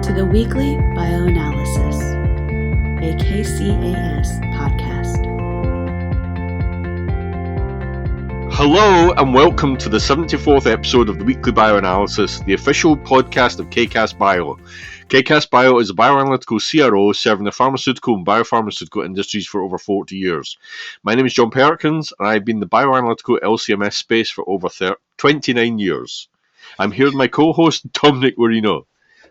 to the Weekly Bioanalysis, a KCAS podcast. Hello and welcome to the 74th episode of the Weekly Bioanalysis, the official podcast of KCAS Bio. KCAS Bio is a bioanalytical CRO serving the pharmaceutical and biopharmaceutical industries for over 40 years. My name is John Perkins and I've been in the bioanalytical LCMS space for over 29 years. I'm here with my co-host Dominic Guarino.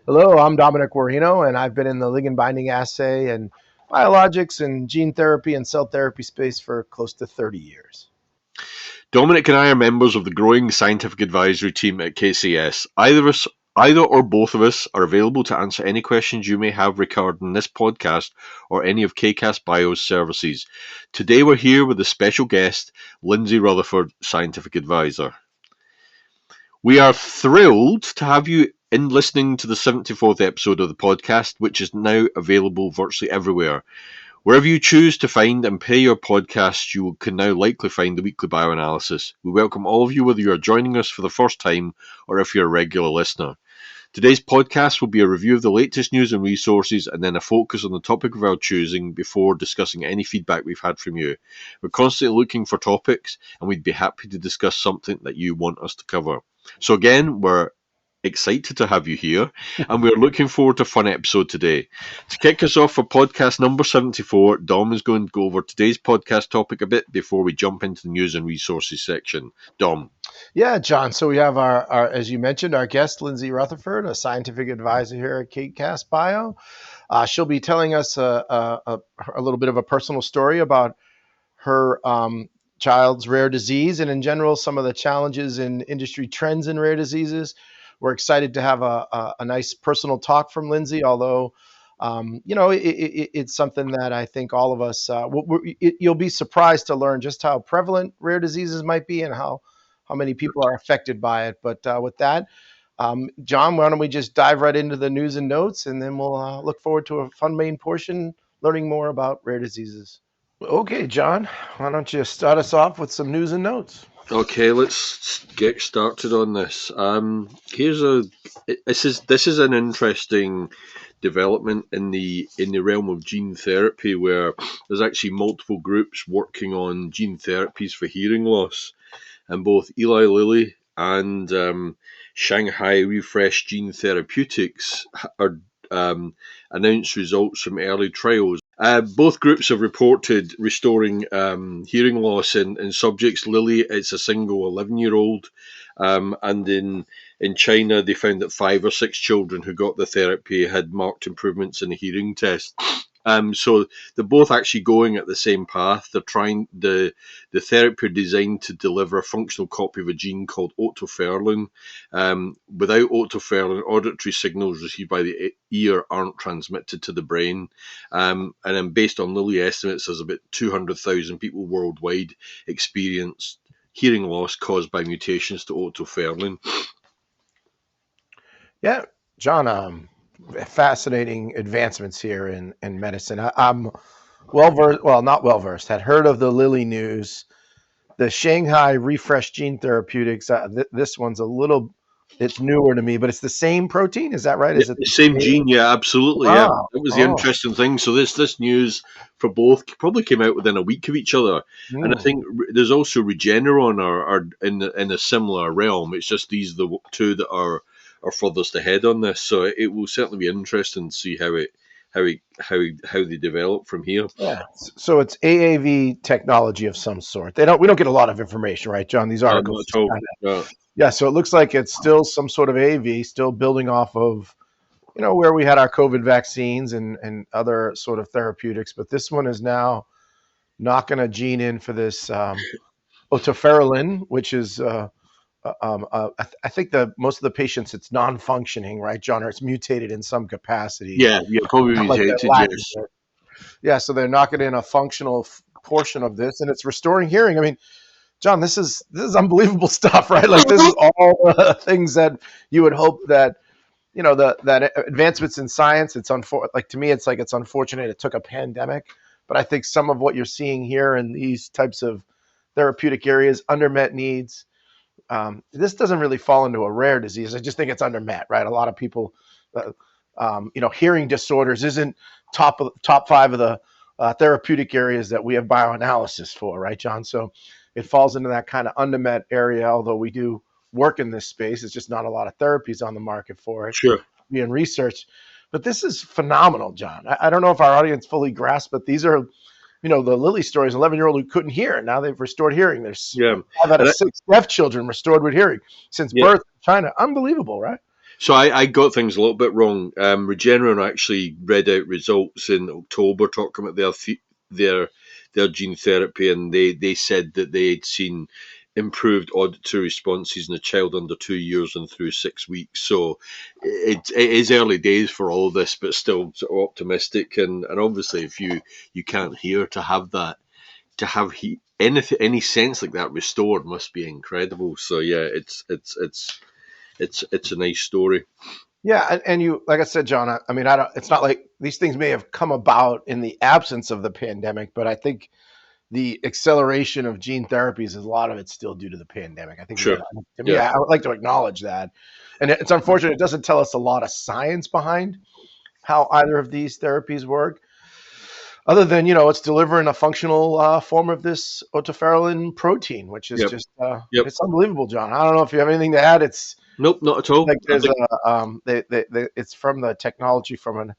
Hello, I'm Dominic Guarino, and I've been in the ligand binding assay and biologics and gene therapy and cell therapy space for close to 30 years. Dominic and I are members of the growing scientific advisory team at KCAS. Either or both of us are available to answer any questions you may have regarding this podcast or any of KCAS Bio's services. Today we're here with a special guest, Lindsay Rutherford, scientific advisor. We are thrilled to have you in listening to the 74th episode of the podcast, which is now available virtually everywhere. Wherever you choose to find and play your podcast, you can now likely find the Weekly Bioanalysis. We welcome all of you, whether you are joining us for the first time or if you're a regular listener. Today's podcast will be a review of the latest news and resources and then a focus on the topic of our choosing before discussing any feedback we've had from you. We're constantly looking for topics and we'd be happy to discuss something that you want us to cover. So again, we're excited to have you here and we're looking forward to a fun episode today. To kick us off for podcast number 74, Dom is going to go over today's podcast topic a bit before we jump into the news and resources section. Dom. Yeah, John. So we have our as you mentioned, our guest, Lindsay Rutherford, a scientific advisor here at KCAS Bio. She'll be telling us a little bit of a personal story about her child's rare disease and in general, some of the challenges in industry trends in rare diseases. We're excited to have a nice personal talk from Lindsay, although, it's something that I think all of us, you'll be surprised to learn just how prevalent rare diseases might be and how many people are affected by it. But with that, John, why don't we just dive right into the news and notes, and then we'll look forward to a fun main portion, learning more about rare diseases. Okay, John, why don't you start us off with some news and notes? Okay, let's get started on this. This is an interesting development in the realm of gene therapy, where there's actually multiple groups working on gene therapies for hearing loss, and both Eli Lilly and Shanghai Refresh Gene Therapeutics are announced results from early trials. Both groups have reported restoring hearing loss in subjects. Lilly, it's a single 11-year-old, and in China they found that 5 or 6 children who got the therapy had marked improvements in the hearing test. So they're both actually going at the same path. They're trying the therapy designed to deliver a functional copy of a gene called otoferlin. Without otoferlin, auditory signals received by the ear aren't transmitted to the brain. And then based on Lilly estimates, there's about 200,000 people worldwide experience hearing loss caused by mutations to otoferlin. Yeah, John, fascinating advancements here in medicine. I'm not well versed, had heard of the Lilly news, the Shanghai Refresh Gene Therapeutics. This one's it's newer to me, but it's the same protein. Is that right? Is it the same gene? Yeah, absolutely. Wow. Yeah, that was the interesting thing. So this news for both probably came out within a week of each other, and I think there's also Regeneron are in a similar realm. It's just these are the two that are furthest ahead on this, so it will certainly be interesting to see how they develop from here. Yeah, so it's AAV technology of some sort. We don't get a lot of information, right, John? These articles. Yeah, so it looks like it's still some sort of AAV, still building off of, where we had our COVID vaccines and other sort of therapeutics, but this one is now knocking a gene in for this otoferlin, which is I think most of the patients, it's non-functioning, right, John, or it's mutated in some capacity. Yeah, probably mutated. Yes. Yeah, so they're knocking in a functional portion of this, and it's restoring hearing. I mean, John, this is unbelievable stuff, right? Like this is all the things that you would hope that that advancements in science. It's to me, it's unfortunate it took a pandemic, but I think some of what you're seeing here in these types of therapeutic areas, undermet needs. This doesn't really fall into a rare disease. I just think it's undermet, right? A lot of people Hearing disorders isn't top five of the therapeutic areas that we have bioanalysis for, right, John? So it falls into that kind of unmet area, although we do work in this space. It's just not a lot of therapies on the market for it Sure. being researched. But this is phenomenal, John. I don't know if our audience fully grasps, but these are, the Lily story is an 11-year-old who couldn't hear. Now they've restored hearing. There's 5 out of 6 deaf children restored with hearing since birth in China. Unbelievable, right? So I got things a little bit wrong. Regeneron actually read out results in October talking about their gene therapy, and they said that they had seen improved auditory responses in a child under 2 years and through 6 weeks. So it is early days for all this, but still sort of optimistic. And obviously, if you can't hear, to have that, to have any sense like that restored must be incredible. So yeah, it's a nice story. Yeah, and you, like I said, John. I mean, it's not like these things may have come about in the absence of the pandemic, but I think the acceleration of gene therapies is a lot of it's still due to the pandemic. I think, sure. To me, I would like to acknowledge that, and it's unfortunate it doesn't tell us a lot of science behind how either of these therapies work, other than it's delivering a functional form of this otoferlin protein, which is just it's unbelievable, John. I don't know if you have anything to add. It's nope, not at all. Like there's it's from the technology from an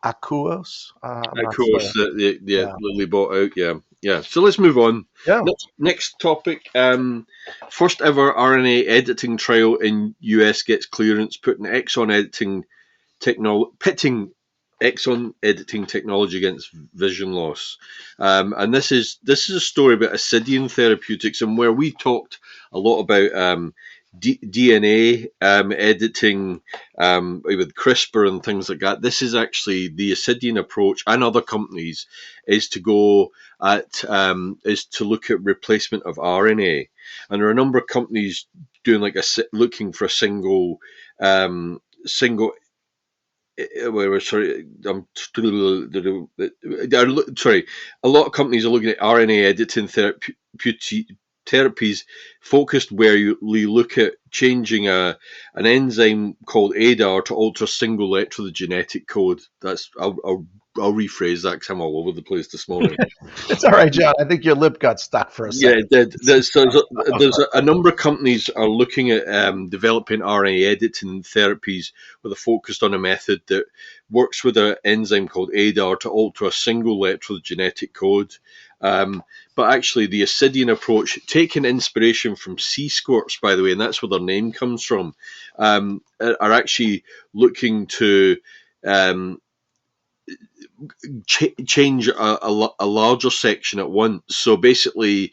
Aquos. Aquos that Lilly bought out. Yeah. So let's move on. Yeah. Next topic. First ever RNA editing trial in US gets clearance, pitting exon editing technology against vision loss. And this is a story about Ascidian Therapeutics, and where we talked a lot about DNA editing with CRISPR and things like that. This is actually the Ascidian approach, and other companies, is to look at replacement of RNA. And there are a number of companies doing looking for a single. Sorry, a lot of companies are looking at RNA editing therapies focused where you look at changing an enzyme called ADAR to alter single letter of the genetic code. I'll rephrase that because I'm all over the place this morning. It's all right, John. I think your lip got stuck for a second. Yeah, it did. There's a number of companies are looking at developing RNA editing therapies with a focus on a method that works with an enzyme called ADAR to alter a single letter of the genetic code. But actually, the Ascidian approach, taking inspiration from sea squirts, by the way, and that's where their name comes from, are actually looking to change a larger section at once. So basically,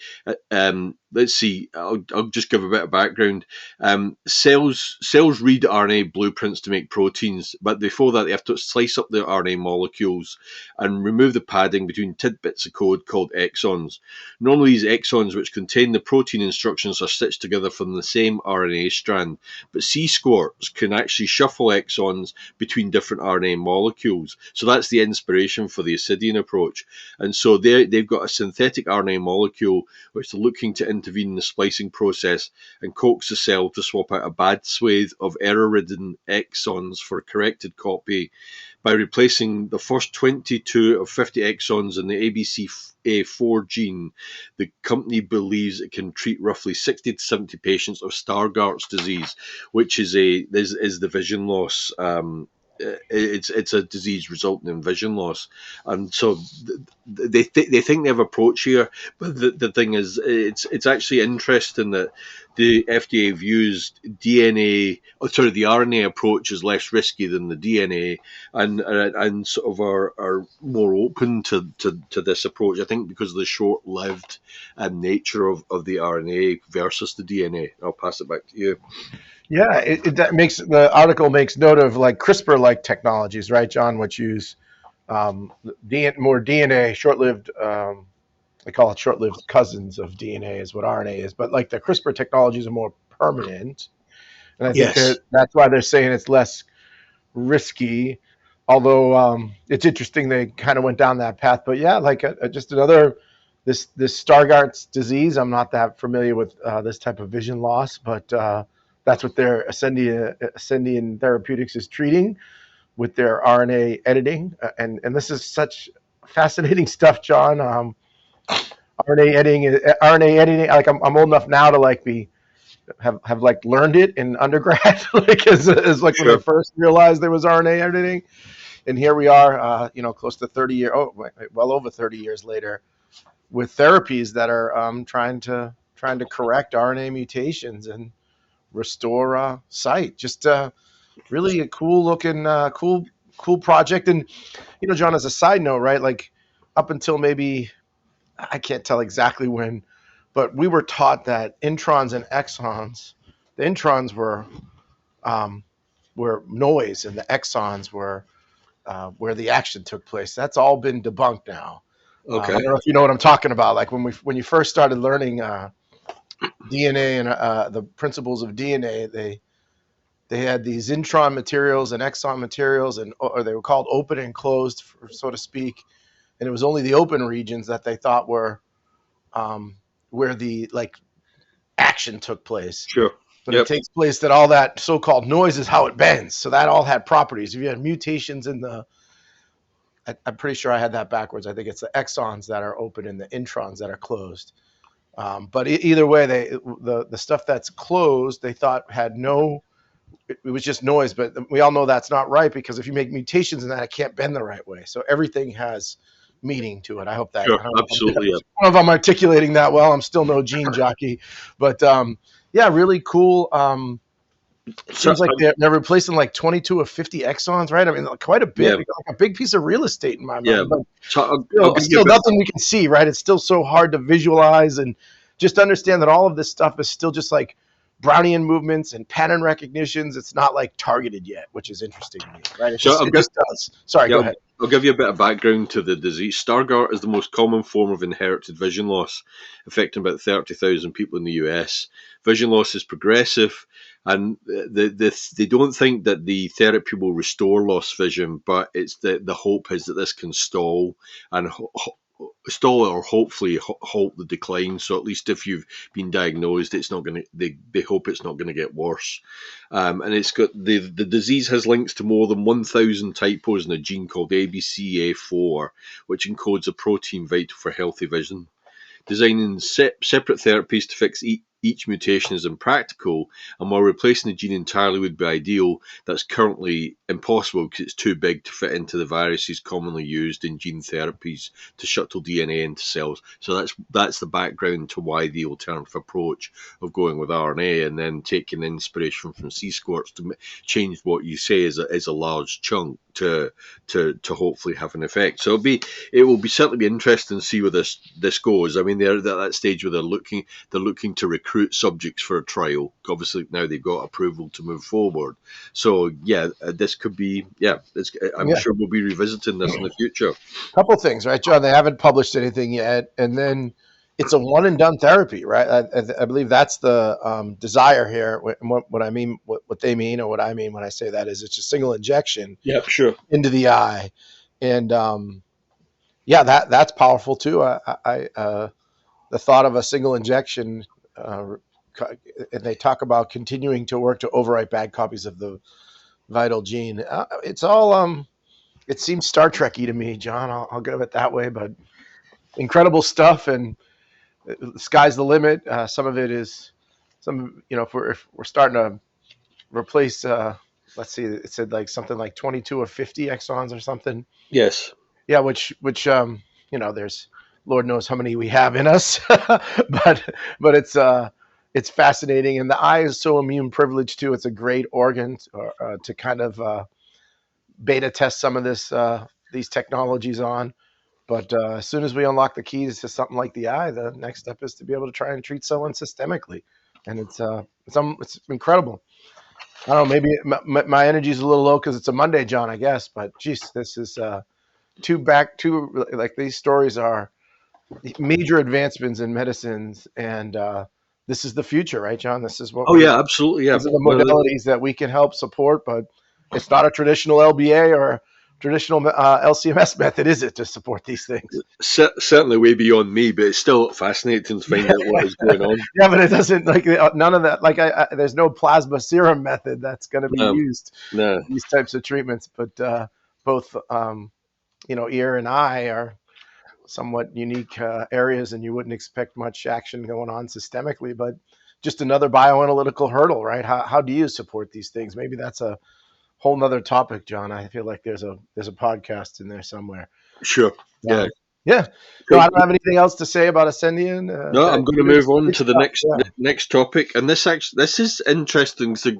let's see, I'll just give a bit of background. Cells read RNA blueprints to make proteins, but before that they have to slice up the RNA molecules and remove the padding between tidbits of code called exons. Normally these exons, which contain the protein instructions, are stitched together from the same RNA strand, but sea squirts can actually shuffle exons between different RNA molecules. So that's the inspiration for the Ascidian approach. And so they've got a synthetic RNA molecule which they're looking to intervene in the splicing process and coax the cell to swap out a bad swathe of error-ridden exons for a corrected copy. By replacing the first 22 of 50 exons in the ABCA4 gene, the company believes it can treat roughly 60 to 70 patients of Stargardt's disease, which is the vision loss. It's a disease resulting in vision loss, and so they think they have approach here. But the thing is, it's actually interesting that the FDA views the RNA approach is less risky than the DNA, and sort of are more open to this approach. I think because of the short-lived nature of the RNA versus the DNA. I'll pass it back to you. Yeah, the article makes note of like CRISPR-like technologies, right, John, which use more DNA, short-lived. They call it short-lived cousins of DNA, is what RNA is. But like the CRISPR technologies are more permanent, and I think that's why they're saying it's less risky. Although it's interesting they kind of went down that path. But yeah, like just another this Stargardt's disease. I'm not that familiar with this type of vision loss, but that's what their Ascendian Therapeutics is treating with their RNA editing, and this is such fascinating stuff, John. RNA editing. Like I'm old enough now to like have like learned it in undergrad, like as like when they first realized there was RNA editing, and here we are, close to 30 years, well over 30 years later, with therapies that are trying to correct RNA mutations and restore sight. Just really a cool looking, cool project. And John, as a side note, right, like up until maybe I can't tell exactly when, but we were taught that introns and exons, the introns were noise, and the exons were where the action took place. That's all been debunked now. Okay. I don't know if you know what I'm talking about. Like when you first started learning DNA and the principles of DNA, they had these intron materials and exon materials, or they were called open and closed, so to speak. And it was only the open regions that they thought were where the like action took place. Sure. But it takes place that all that so-called noise is how it bends. So that all had properties. If you had mutations in I'm pretty sure I had that backwards. I think it's the exons that are open and the introns that are closed. But either way, the stuff that's closed, they thought had it was just noise. But we all know that's not right, because if you make mutations in that, it can't bend the right way. So everything has meaning to it. I hope that. Sure, absolutely. I don't know if I'm articulating that well. I'm still no gene jockey, but yeah, really cool. Seems like they're replacing like 22 of 50 exons, right? I mean, quite a bit, like a big piece of real estate in my mind. Yeah, but still nothing we can see, right? It's still so hard to visualize, and just understand that all of this stuff is still just like Brownian movements and pattern recognitions. It's not like targeted yet, which is interesting to me, right? It just does. Sorry, go ahead. I'll give you a bit of background to the disease. Stargardt is the most common form of inherited vision loss, affecting about 30,000 people in the US. Vision loss is progressive, and they don't think that the therapy will restore lost vision, but it's the hope is that this can stall or hopefully halt the decline. So at least if you've been diagnosed, it's not going to. They hope it's not going to get worse. And it's got the disease has links to more than 1,000 typos in a gene called ABCA4, which encodes a protein vital for healthy vision. Designing separate therapies to fix each mutation is impractical, and while replacing the gene entirely would be ideal, that's currently impossible because it's too big to fit into the viruses commonly used in gene therapies to shuttle DNA into cells. So that's the background to why the alternative approach of going with RNA and then taking inspiration from C-squirts to change what you say is a large chunk to hopefully have an effect. So it will certainly be interesting to see where this goes. I mean, they're at that stage where they're looking to recruit subjects for a trial. Obviously, now they've got approval to move forward. So this could be I'm sure we'll be revisiting this in the future. A couple of things, right, John? They haven't published anything yet, and then it's a one and done therapy, right? I believe that's the desire here. What I mean, what they mean, or what I mean when I say that is it's a single injection. Yeah, sure. Into the eye, and that's powerful too. The thought of a single injection, and they talk about continuing to work to overwrite bad copies of the vital gene. It's all it seems Star Trek-y to me, John. I'll go it that way, but incredible stuff, and the sky's the limit. Some of it is if we're starting to replace let's see, it said like something like 22 or 50 exons or something. Yes. Yeah, which there's Lord knows how many we have in us, but it's fascinating, and the eye is so immune privileged too. It's a great organ to kind of beta test some of these technologies on. But as soon as we unlock the keys to something like the eye, the next step is to be able to try and treat someone systemically, and it's incredible. I don't know, maybe my energy is a little low because it's a Monday, John, I guess. But geez, this is like these stories are major advancements in medicines, and this is the future, right, John? This is what. Oh yeah, absolutely. Yeah, these are the modalities that we can help support, but it's not a traditional LBA or traditional LCMS method, is it, to support these things? Certainly way beyond me, but it's still fascinating to find out what is going on. Yeah, but it doesn't, like, none of that. Like, there's no plasma serum method that's going to be used No. in these types of treatments. But both, ear and eye are somewhat unique areas, and you wouldn't expect much action going on systemically. But just another bioanalytical hurdle, right? How do you support these things? Maybe that's a whole nother topic, John. I feel like there's a podcast in there somewhere. Sure. Yeah. Yeah. No, I don't have anything else to say about Ascendian. No, I'm going to move on to the Yeah. next topic, and this is interesting. So,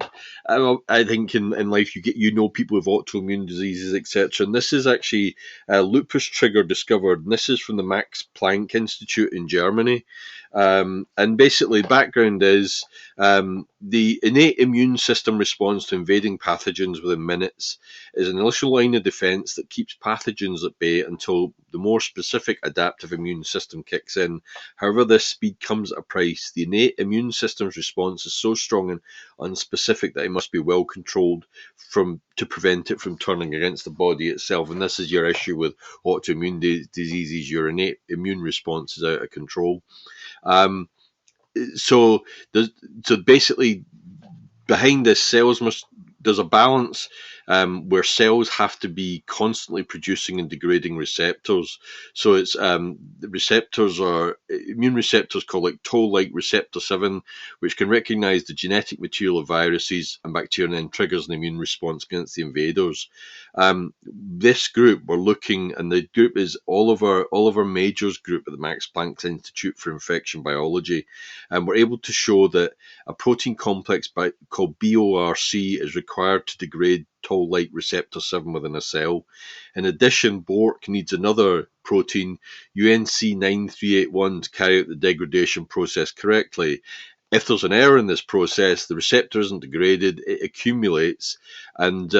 I think in life you know people with autoimmune diseases, etc. And this is actually lupus trigger discovered. And this is from the Max Planck Institute in Germany. And basically, the background is the innate immune system responds to invading pathogens within minutes. Is an initial line of defense that keeps pathogens at bay until the more specific adaptive immune system kicks in. However, this speed comes at a price. The innate immune system's response is so strong and unspecific that it must be well controlled to prevent it from turning against the body itself. And this is your issue with autoimmune diseases. Your innate immune response is out of control. So basically, behind this, there's a balance where cells have to be constantly producing and degrading receptors. So it's the receptors are immune receptors called like toll-like receptor 7, which can recognize the genetic material of viruses and bacteria and then triggers an immune response against the invaders. This group we're looking, and the group is Oliver Major's group at the Max Planck Institute for Infection Biology, and we're able to show that a protein complex called BORC is required to degrade toll-like receptor 7 within a cell. In addition, BORC needs another protein, UNC9381, to carry out the degradation process correctly. If there's an error in this process, the receptor isn't degraded, it accumulates. And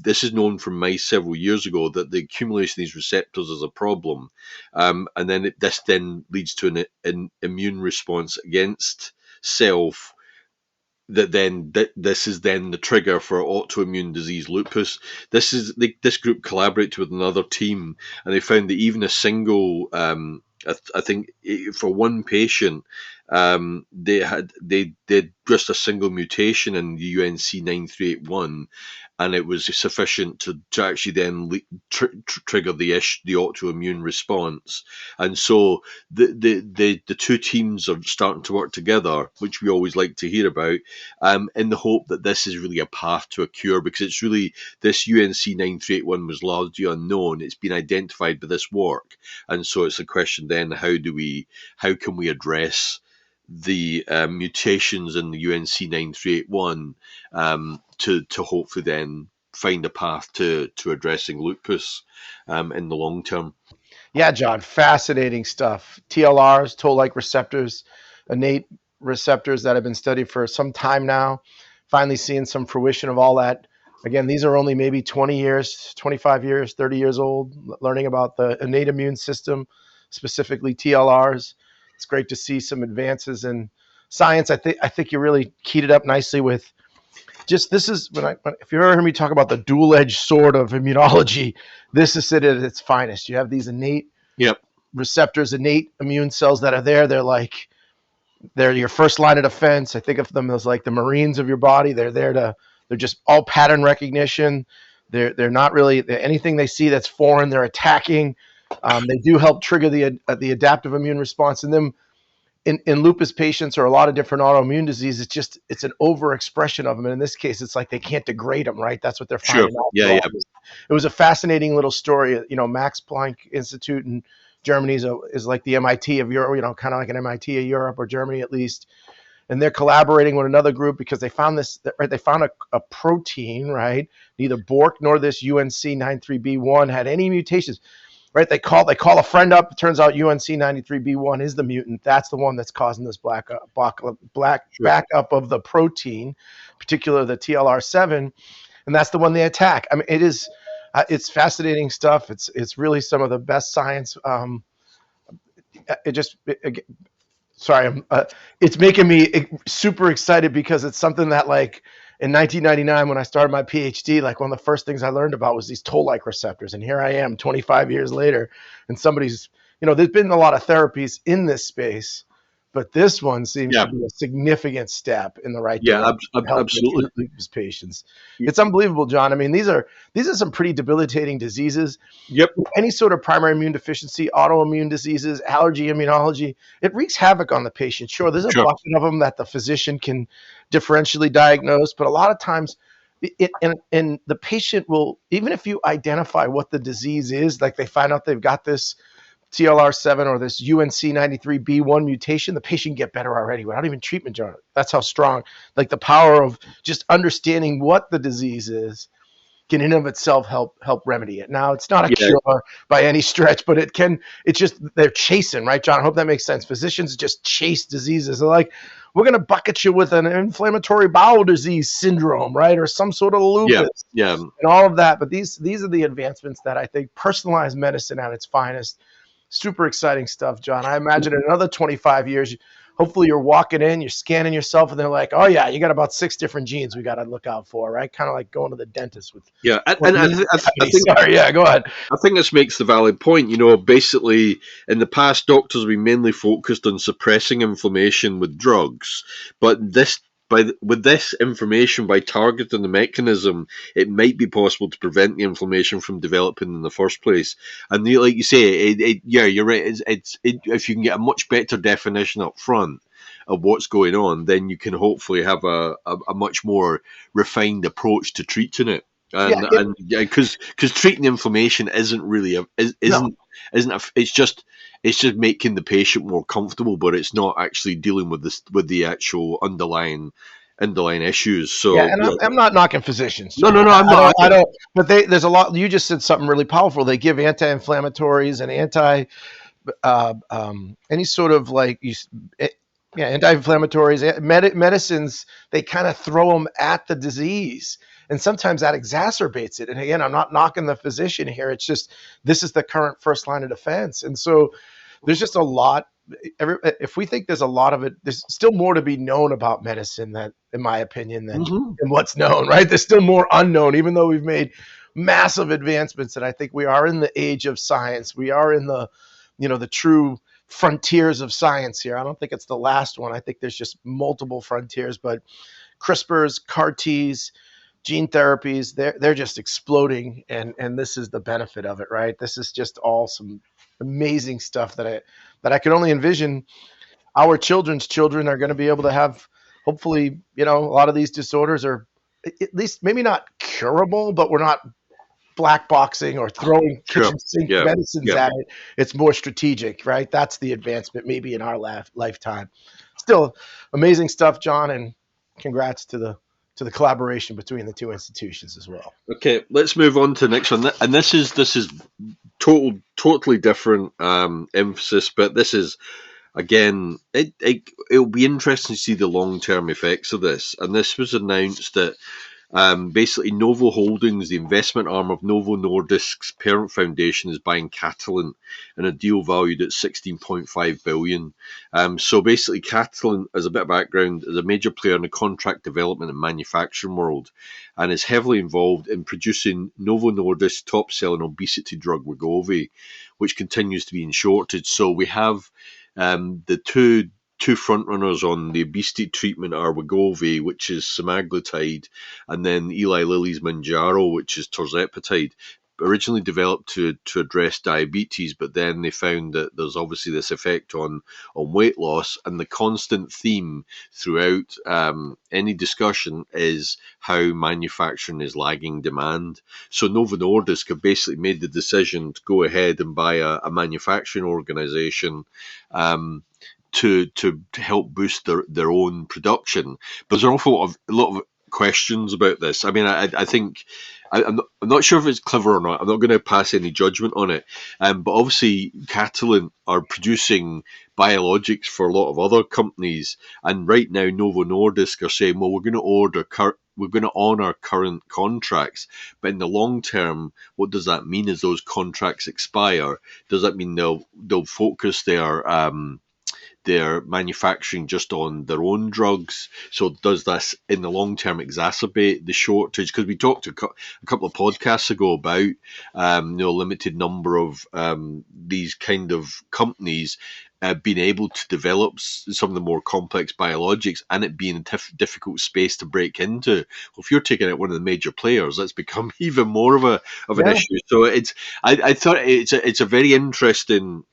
this is known from mice several years ago, that the accumulation of these receptors is a problem. And then this then leads to an immune response against self. This is then the trigger for autoimmune disease lupus. This group collaborated with another team, and they found that even a single, I think for one patient, they did just a single mutation in the UNC9381, and it was sufficient to actually then trigger the autoimmune response. And so the two teams are starting to work together, which we always like to hear about, in the hope that this is really a path to a cure, because it's really, this UNC9381 was largely unknown. It's been identified by this work, and so it's a question then, how can we address the mutations in the UNC9381 to hopefully then find a path to addressing lupus in the long term. Yeah, John, fascinating stuff. TLRs, toll-like receptors, innate receptors that have been studied for some time now, finally seeing some fruition of all that. Again, these are only maybe 20 years, 25 years, 30 years old, learning about the innate immune system, specifically TLRs. It's great to see some advances in science. I think you really keyed it up nicely with just, this is if you ever heard me talk about the dual-edged sword of immunology, this is it at its finest. You have these innate receptors, innate immune cells that are there. They're your first line of defense. I think of them as like the Marines of your body. They're just all pattern recognition. They're not really anything they see that's foreign, they're attacking. They do help trigger the adaptive immune response. And then in lupus patients or a lot of different autoimmune diseases, it's an overexpression of them. And in this case, it's like they can't degrade them, right? That's what they're finding out. Yeah. It was a fascinating little story. Max Planck Institute in Germany is like the MIT of Europe, kind of like an MIT of Europe, or Germany at least. And they're collaborating with another group because they found this, right? They found a protein, right? Neither BORC nor this UNC93B1 had any mutations. Right, they call a friend up. It turns out UNC93B1 is the mutant. That's the one that's causing this backup of the protein, particularly the TLR7, and that's the one they attack. I mean, it's fascinating stuff. It's really some of the best science. It's making me super excited because it's something that, like, in 1999, when I started my PhD, like one of the first things I learned about was these toll-like receptors. And here I am 25 years later, and somebody's, there's been a lot of therapies in this space, but this one seems to be a significant step in the right direction to help absolutely. lupus patients. It's unbelievable, John. I mean, these are some pretty debilitating diseases. Yep. Any sort of primary immune deficiency, autoimmune diseases, allergy, immunology, it wreaks havoc on the patient. Sure, there's a bucket of them that the physician can differentially diagnose, but a lot of times and the patient will, even if you identify what the disease is, like they find out they've got this TLR7 or this UNC93B1 mutation, the patient get better already without even treatment, John. That's how strong, like the power of just understanding what the disease is can in of itself help remedy it. Now, it's not a cure by any stretch, but it's just, they're chasing, right, John? I hope that makes sense. Physicians just chase diseases. They're like, we're going to bucket you with an inflammatory bowel disease syndrome, right? Or some sort of lupus and all of that. But these are the advancements that I think personalized medicine at its finest. Super exciting stuff, John. I imagine in another 25 years, hopefully you're walking in, you're scanning yourself, and they're like, oh, yeah, you got about 6 different genes we got to look out for, right? Kind of like going to the dentist with. Yeah, I think, sorry, yeah, go ahead. I think this makes the valid point. Basically, in the past, doctors, we mainly focused on suppressing inflammation with drugs, but with this information, by targeting the mechanism, it might be possible to prevent the inflammation from developing in the first place. And like you say, you're right. If you can get a much better definition up front of what's going on, then you can hopefully have a much more refined approach to treating it. And because treating inflammation isn't really it's just making the patient more comfortable, but it's not actually dealing with the actual underlying issues. So I'm not knocking physicians. No, I'm not. I don't. But there's a lot. You just said something really powerful. They give anti-inflammatories and any sort of anti-inflammatories, medicines. They kind of throw them at the disease. And sometimes that exacerbates it. And again, I'm not knocking the physician here. It's just, this is the current first line of defense. And so there's just a lot. If we think there's a lot of it, there's still more to be known about medicine, that, in my opinion, than what's known, right? There's still more unknown, even though we've made massive advancements. And I think we are in the age of science. We are in the true frontiers of science here. I don't think it's the last one. I think there's just multiple frontiers, but CRISPRs, CAR-Ts, gene therapies, they're just exploding, and this is the benefit of it, right? This is just all some amazing stuff that I can only envision our children's children are going to be able to have. Hopefully, a lot of these disorders are at least maybe not curable, but we're not black boxing or throwing kitchen sink medicines at it. It's more strategic, right? That's the advancement maybe in our lifetime. Still amazing stuff, John, and congrats to the collaboration between the two institutions as well. Okay, let's move on to the next one. And this is totally different emphasis, but this is, again, it'll be interesting to see the long-term effects of this. And this was announced that basically Novo Holdings, the investment arm of Novo Nordisk's parent foundation, is buying Catalent in a deal valued at $16.5 billion. So basically Catalent, as a bit of background, is a major player in the contract development and manufacturing world, and is heavily involved in producing Novo Nordisk's top-selling obesity drug Wegovy, which continues to be in shortage. So we have the two frontrunners on the obesity treatment are Wegovy, which is semaglutide, and then Eli Lilly's Mounjaro, which is tirzepatide, originally developed to address diabetes, but then they found that there's obviously this effect on weight loss, and the constant theme throughout any discussion is how manufacturing is lagging demand. So Novo Nordisk have basically made the decision to go ahead and buy a manufacturing organization to help boost their own production. But there's an awful lot of questions about this. I mean, I think I'm not sure if it's clever or not. I'm not going to pass any judgment on it. But obviously, Catalent are producing biologics for a lot of other companies, and right now Novo Nordisk are saying, well, we're going to honour current contracts, but in the long term, what does that mean? As those contracts expire, does that mean they'll focus they're manufacturing just on their own drugs. So does this in the long term exacerbate the shortage? Because we talked a couple of podcasts ago about limited number of these kind of companies being able to develop some of the more complex biologics, and it being a difficult space to break into. Well, if you're taking out one of the major players, that's become even more of an issue. So I thought it's a very interesting.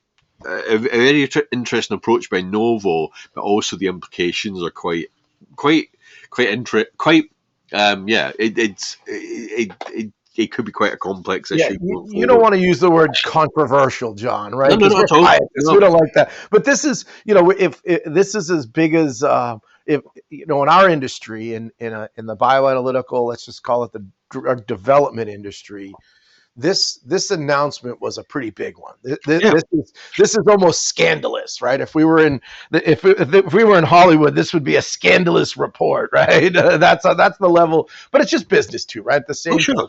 A very interesting approach by Novo, but also the implications are quite it could be quite a complex issue. You don't want to use the word controversial, John, right? No, not at all. No. We don't like that. But this is, if this is as big as, if in our industry, in the bioanalytical, let's just call it the drug development industry, this announcement was a pretty big one. This is almost scandalous, right? If we were in Hollywood, this would be a scandalous report, right? That's the level. But it's just business too, right? The same. Sure.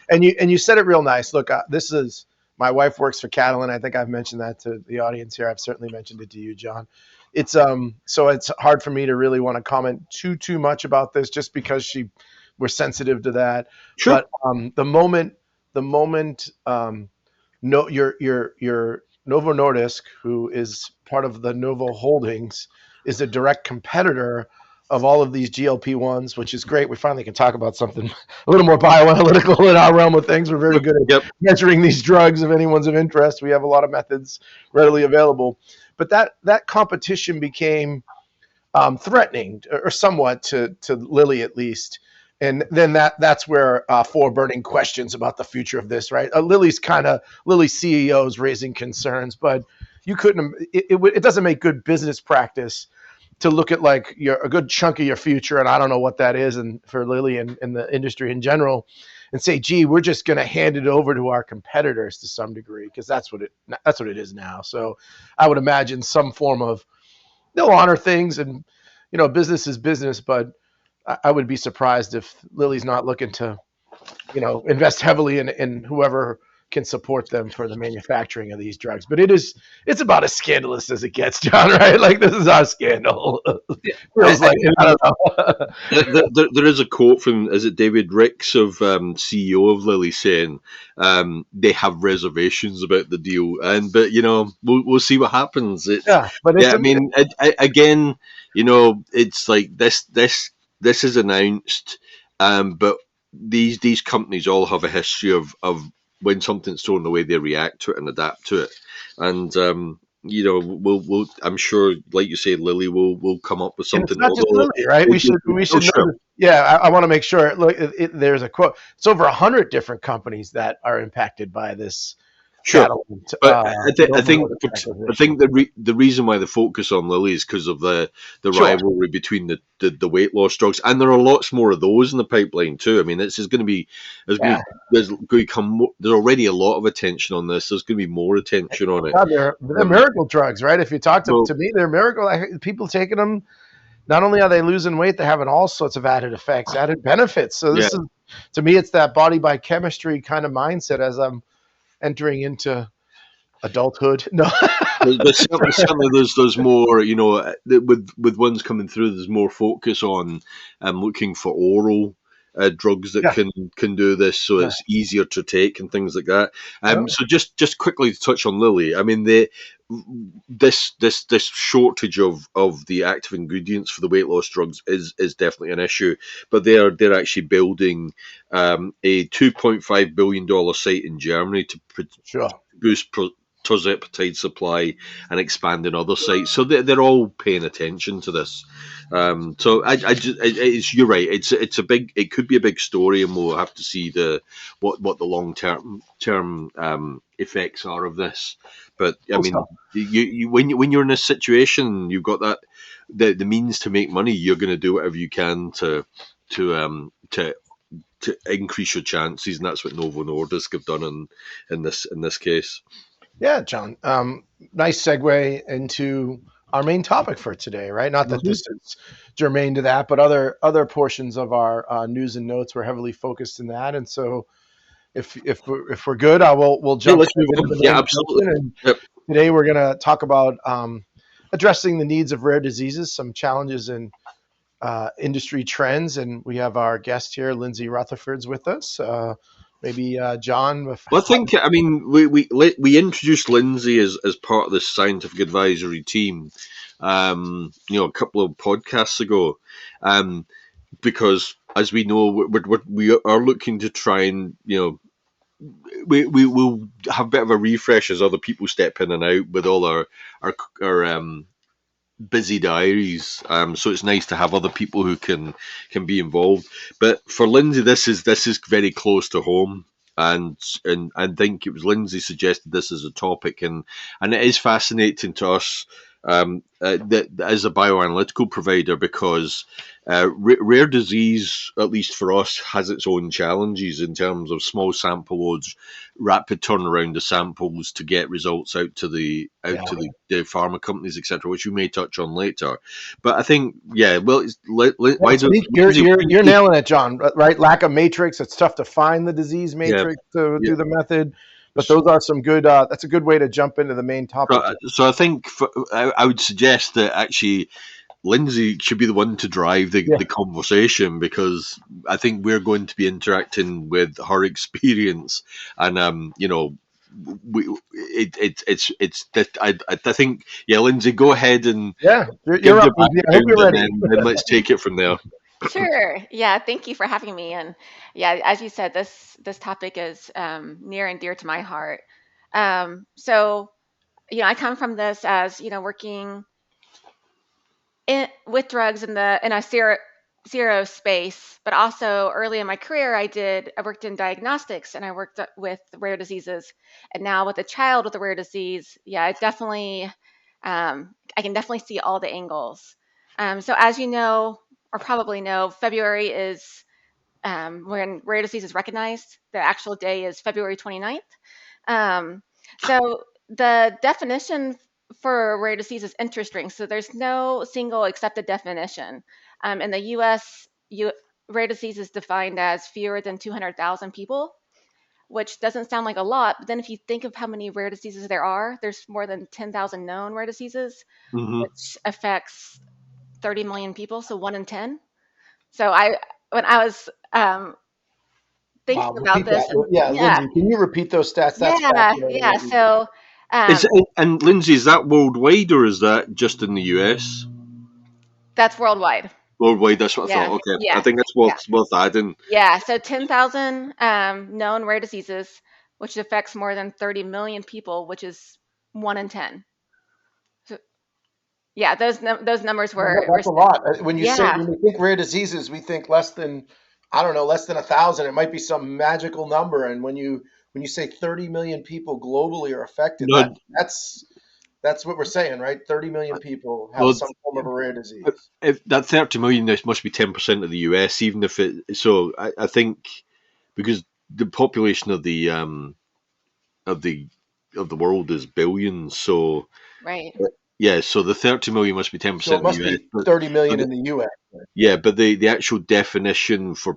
And you said it real nice. Look, this is my wife works for Catalent. I think I've mentioned that to the audience here. I've certainly mentioned it to you, John. It's so it's hard for me to really want to comment too much about this, just because we're sensitive to that. Sure. But the moment your Novo Nordisk, who is part of the Novo Holdings, is a direct competitor of all of these GLP-1s, which is great. We finally can talk about something a little more bioanalytical in our realm of things. We're very good at measuring these drugs. If anyone's of interest, we have a lot of methods readily available. But that competition became threatening, or somewhat, to Lilly at least. And then that's where four burning questions about the future of this, right? Lilly's CEO is raising concerns, but you couldn't. It doesn't make good business practice to look at like a good chunk of your future, and I don't know what that is, and for Lilly and the industry in general, and say, gee, we're just going to hand it over to our competitors to some degree, because that's what it is now. So I would imagine some form of, they'll honor things, and business is business, but I would be surprised if Lilly's not looking to, invest heavily in whoever can support them for the manufacturing of these drugs. But it's about as scandalous as it gets, John, right? Like, this is our scandal. Feels like it. I don't know. There is a quote from, is it David Ricks, of CEO of Lilly, saying they have reservations about the deal, but we'll see what happens. Again, it's like this is announced, but these companies all have a history of when something's thrown away, they react to it and adapt to it. And we'll I'm sure, like you say, Lilly will come up with something. And it's not just Lilly, right? We should know. Yeah, I want to make sure. Look, there's a quote. It's over 100 different companies that are impacted by this. Sure, but I think the reason why the focus on Lilly is because of the rivalry between the weight loss drugs, and there are lots more of those in the pipeline too. I mean, there's already a lot of attention on this. There's going to be more attention on it. They're miracle drugs, right? If you talk to me, they're miracle. People taking them. Not only are they losing weight, they're having all sorts of added effects, added benefits. So this is, to me, it's that body by chemistry kind of mindset as I'm entering into adulthood. No, but certainly there's more. With ones coming through, there's more focus on looking for oral drugs that can do this, so it's easier to take and things like that. So just quickly to touch on Lilly. I mean, this shortage of the active ingredients for the weight loss drugs is definitely an issue, but they're actually building a $2.5 billion site in Germany to boost tirzepatide supply and expand in other sites. So they're all paying attention to this. So you're right. It could be a big story, and we'll have to see what the long term effects are of this. But I mean, when you're in a situation, you've got the means to make money. You're going to do whatever you can to increase your chances, and that's what Novo Nordisk have done in this case. Yeah, John. Nice segue into our main topic for today, right? Not that this is germane to that, but other portions of our news and notes were heavily focused in that, and so if we're good, we'll jump. Let's move on. Yeah, absolutely. And today we're going to talk about addressing the needs of rare diseases, some challenges in industry trends. And we have our guest here, Lindsay Rutherford's with us. Maybe John. Well, I mean, we introduced Lindsay as part of the scientific advisory team, a couple of podcasts ago, because as we know, we are looking to try and we will have a bit of a refresh as other people step in and out with all our busy diaries. So it's nice to have other people who can be involved. But for Lindsay, this is very close to home. And I think it was Lindsay suggested this as a topic, and it is fascinating to us that as a bioanalytical provider, because rare disease, at least for us, has its own challenges in terms of small sample loads, rapid turnaround of samples to get results out to the pharma companies, etc., which we may touch on later. But I think, you're nailing it, John. Right, lack of matrix. It's tough to find the disease matrix to do the method. But those are some good. That's a good way to jump into the main topic. So I think I would suggest that actually Lindsay should be the one to drive the conversation, because I think we're going to be interacting with her experience, and I think Lindsay, go ahead and you're up. I hope you're ready. Then let's take it from there. Sure. Yeah. Thank you for having me. And as you said, this topic is near and dear to my heart. So I come from this as working with drugs in a zero space, but also early in my career, I worked in diagnostics, and I worked with rare diseases. And now with a child with a rare disease, I can definitely see all the angles. So as you know, or probably know, February is when rare disease is recognized. The actual day is February 29th. So the definition for rare disease is interesting. So there's no single accepted definition. In the U.S., rare disease is defined as fewer than 200,000 people, which doesn't sound like a lot. But then if you think of how many rare diseases there's more than 10,000 known rare diseases, which affects 30 million people, so 1 in 10. So when I was thinking about this, Lindsay, can you repeat those stats? That's yeah. So, and Lindsay, is that worldwide or is that just in the US? That's worldwide. Worldwide, that's what I thought. Okay, yeah. I think that's worth adding. Yeah, so 10,000 known rare diseases, which affects more than 30 million people, which is 1 in 10. So, those numbers were. That's a lot. When you think rare diseases, we think less than 1,000. It might be some magical number, and when you say 30 million people globally are affected, that's what we're saying, right? 30 million people have some form of a rare disease. If that 30 million, this must be 10% of the US, even if it. So I think because the population of the world is billions, so right. Yeah, so the 30 million must be 10% so it must in the US. Be 30 million in the US. Yeah, but the actual definition for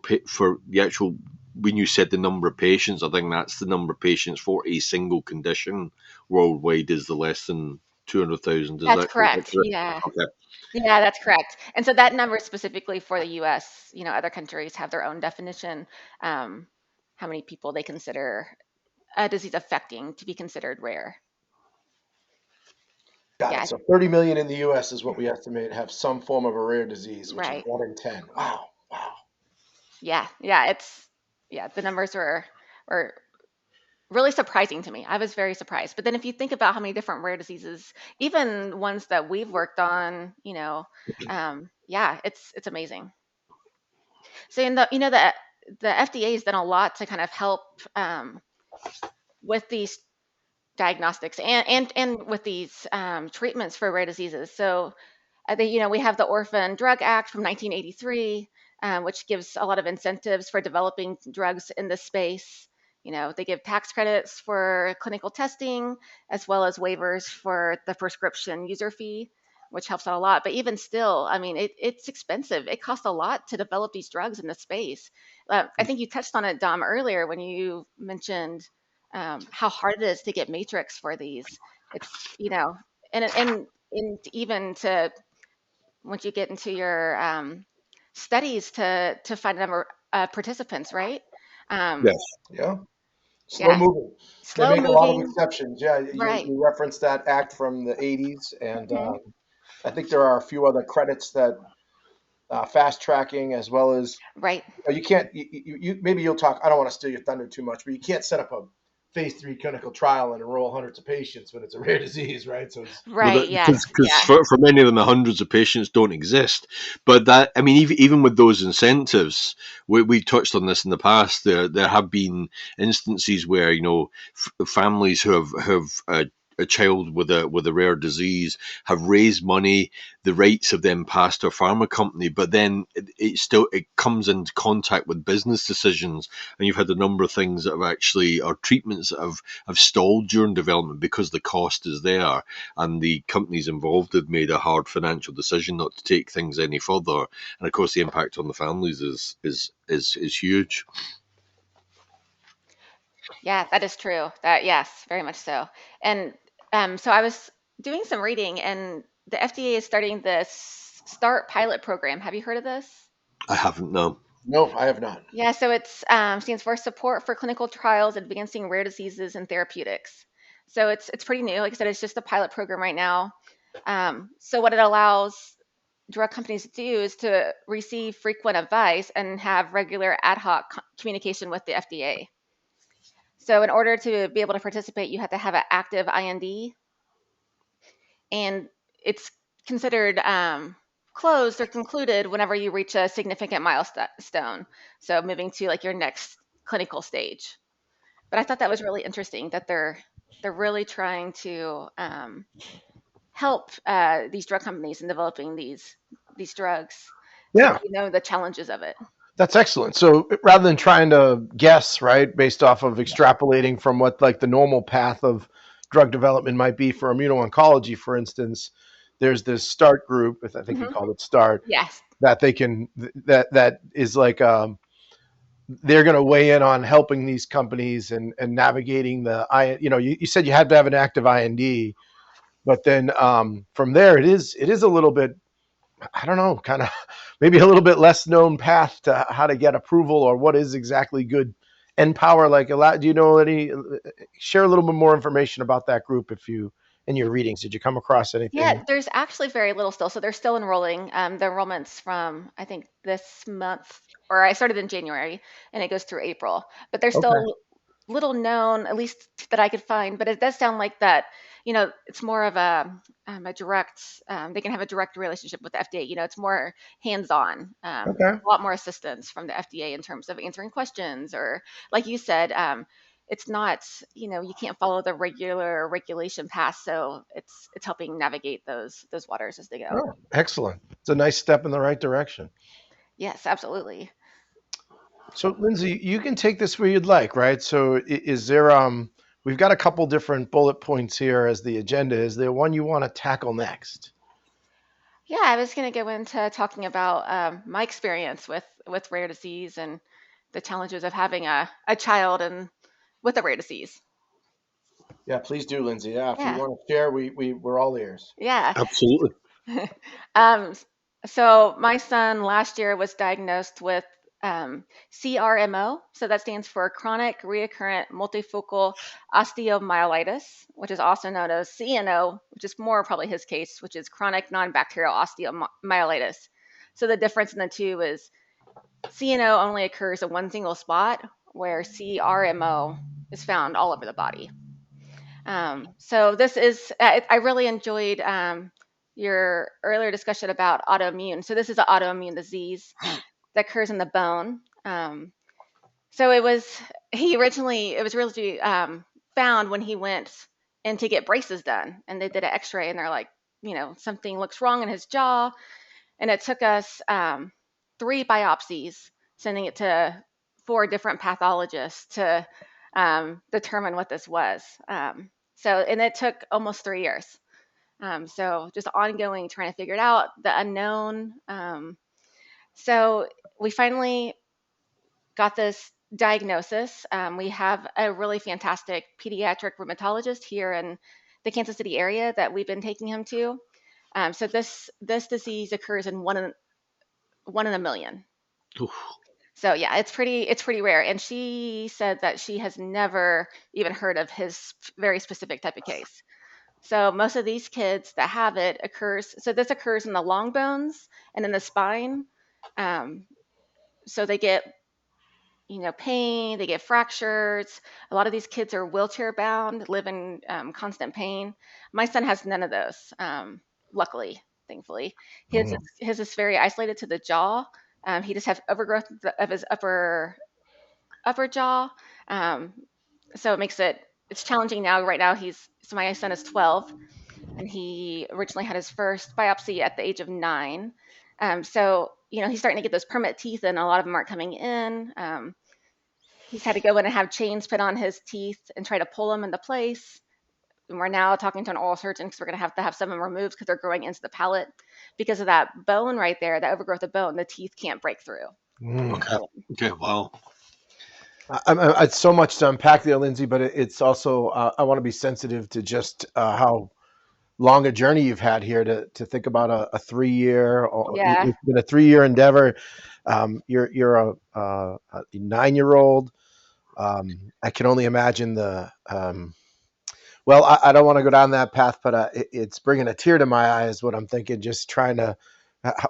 the actual, when you said the number of patients, I think that's the number of patients for a single condition worldwide is the less than 200,000. That's correct. Yeah. Okay. Yeah, that's correct. And so that number is specifically for the US. Other countries have their own definition, how many people they consider a disease affecting to be considered rare. Got it. So 30 million in the U.S. is what we estimate have some form of a rare disease, which is 1 in 10. Wow. Yeah. The numbers were really surprising to me. I was very surprised. But then if you think about how many different rare diseases, even ones that we've worked on, it's amazing. So the FDA has done a lot to kind of help with these diagnostics and with these treatments for rare diseases. So we have the Orphan Drug Act from 1983, which gives a lot of incentives for developing drugs in this space. They give tax credits for clinical testing, as well as waivers for the prescription user fee, which helps out a lot. But even still, I mean, it's expensive. It costs a lot to develop these drugs in this space. I think you touched on it, Dom, earlier when you mentioned how hard it is to get matrix for these. It's, and and even to once you get into your studies to find a number of participants, right? Yes. Yeah. Slow Yeah, moving. They slow make a lot of moving, exceptions. Yeah, right? you referenced that act from the 80s, and Hmm. I think there are a few other credits that fast tracking as well as Right, you can't maybe you'll talk. I don't want to steal your thunder too much, but you can't set up a phase 3 clinical trial and enroll hundreds of patients when it's a rare disease, right? So it's right. Yes, Because yeah. for many of them, the hundreds of patients don't exist. But that, I mean, even with those incentives, we touched on this in the past. There have been instances where families who have a child with a rare disease have raised money. The rights have then passed to a pharma company, but then it comes into contact with business decisions, and you've had a number of things that have actually, or treatments that have stalled during development because the cost is there, and the companies involved have made a hard financial decision not to take things any further. And of course, the impact on the families is huge. Yeah, that is true. That yes, very much so. And so I was doing some reading, and the FDA is starting this START pilot program. Have you heard of this? I haven't no. no, I have not. Yeah, so it's stands for Support for Clinical Trials Advancing Rare Diseases and Therapeutics. So it's pretty new. Like I said, it's just a pilot program right now. So what it allows drug companies to do is to receive frequent advice and have regular ad hoc communication with the FDA. So in order to be able to participate, you have to have an active IND, and it's considered closed or concluded whenever you reach a significant milestone. So moving to like your next clinical stage. But I thought that was really interesting that they're really trying to help these drug companies in developing these drugs so Yeah, they know the challenges of it. that's excellent. So rather than trying to guess, right, based off of extrapolating from what like the normal path of drug development might be for immuno-oncology, for instance, there's this START group, I think you Hmm. called it START, Yes. that they can that is like they're going to weigh in on helping these companies and navigating the you said you had to have an active IND, but then from there it is a little bit, I don't know, kind of maybe a little bit less known path to how to get approval or what is exactly good end power. Like a lot, do you know any? Share a little bit more information about that group if you in your readings. Did you come across anything? Yeah, there's actually very little still. So they're still enrolling. The enrollment's from, I think, this month, or I started in January and it goes through April. But there's Okay. still little known, at least that I could find. But it does sound like that, it's more of a direct, they can have a direct relationship with the FDA. It's more hands-on, Okay. a lot more assistance from the FDA in terms of answering questions or, like you said, it's not, you can't follow the regular regulation path, so it's helping navigate those waters as they go. Oh, excellent. It's a nice step in the right direction. Yes, absolutely. So, Lindsay, you can take this where you'd like, right? So, is there we've got a couple different bullet points here as the agenda. Is there one you want to tackle next? Yeah, I was going to go into talking about my experience with rare disease and the challenges of having a child and with a rare disease. Yeah, please do, Lindsay. Yeah, if you Yeah, want to share, we're all ears. yeah. Absolutely. um, so my son last year was diagnosed with CRMO. So that stands for chronic recurrent multifocal osteomyelitis, which is also known as CNO, which is more probably his case, which is chronic non-bacterial osteomyelitis. So the difference in the two is CNO only occurs in one single spot, where CRMO is found all over the body. So this is, I really enjoyed your earlier discussion about autoimmune. So this is an autoimmune disease that occurs in the bone. So it was, it was really found when he went in to get braces done, and they did an x-ray and they're like, something looks wrong in his jaw. And it took us 3 biopsies, sending it to 4 different pathologists to determine what this was. And it took almost 3 years. So just ongoing trying to figure it out, the unknown. So we finally got this diagnosis. We have a really fantastic pediatric rheumatologist here in the Kansas City area that we've been taking him to. So this disease occurs in one in a million. Oof. So yeah, it's pretty rare. And she said that she has never even heard of his very specific type of case. So most of these kids that have it occurs. So this occurs in the long bones and in the spine. So they get pain, they get fractures. A lot of these kids are wheelchair bound, live in constant pain. My son has none of those, luckily, thankfully. His is very isolated to the jaw. He just has overgrowth of his upper jaw. Um, so it's challenging now. Right now, so my son is 12, and he originally had his first biopsy at the age of 9. So he's starting to get those permanent teeth, and a lot of them aren't coming in. He's had to go in and have chains put on his teeth and try to pull them into place. And we're now talking to an oral surgeon because we're going to have some of them removed because they're growing into the palate. Because of that bone right there, that overgrowth of bone, the teeth can't break through. Okay. Wow. It's so much to unpack there, Lindsay, but it's also I want to be sensitive to just how long a journey you've had here to think about a 3-year or Yeah. it's been a 3-year endeavor. You're a 9-year-old. I can only imagine the well, I don't want to go down that path, but it's bringing a tear to my eye is what I'm thinking, just trying to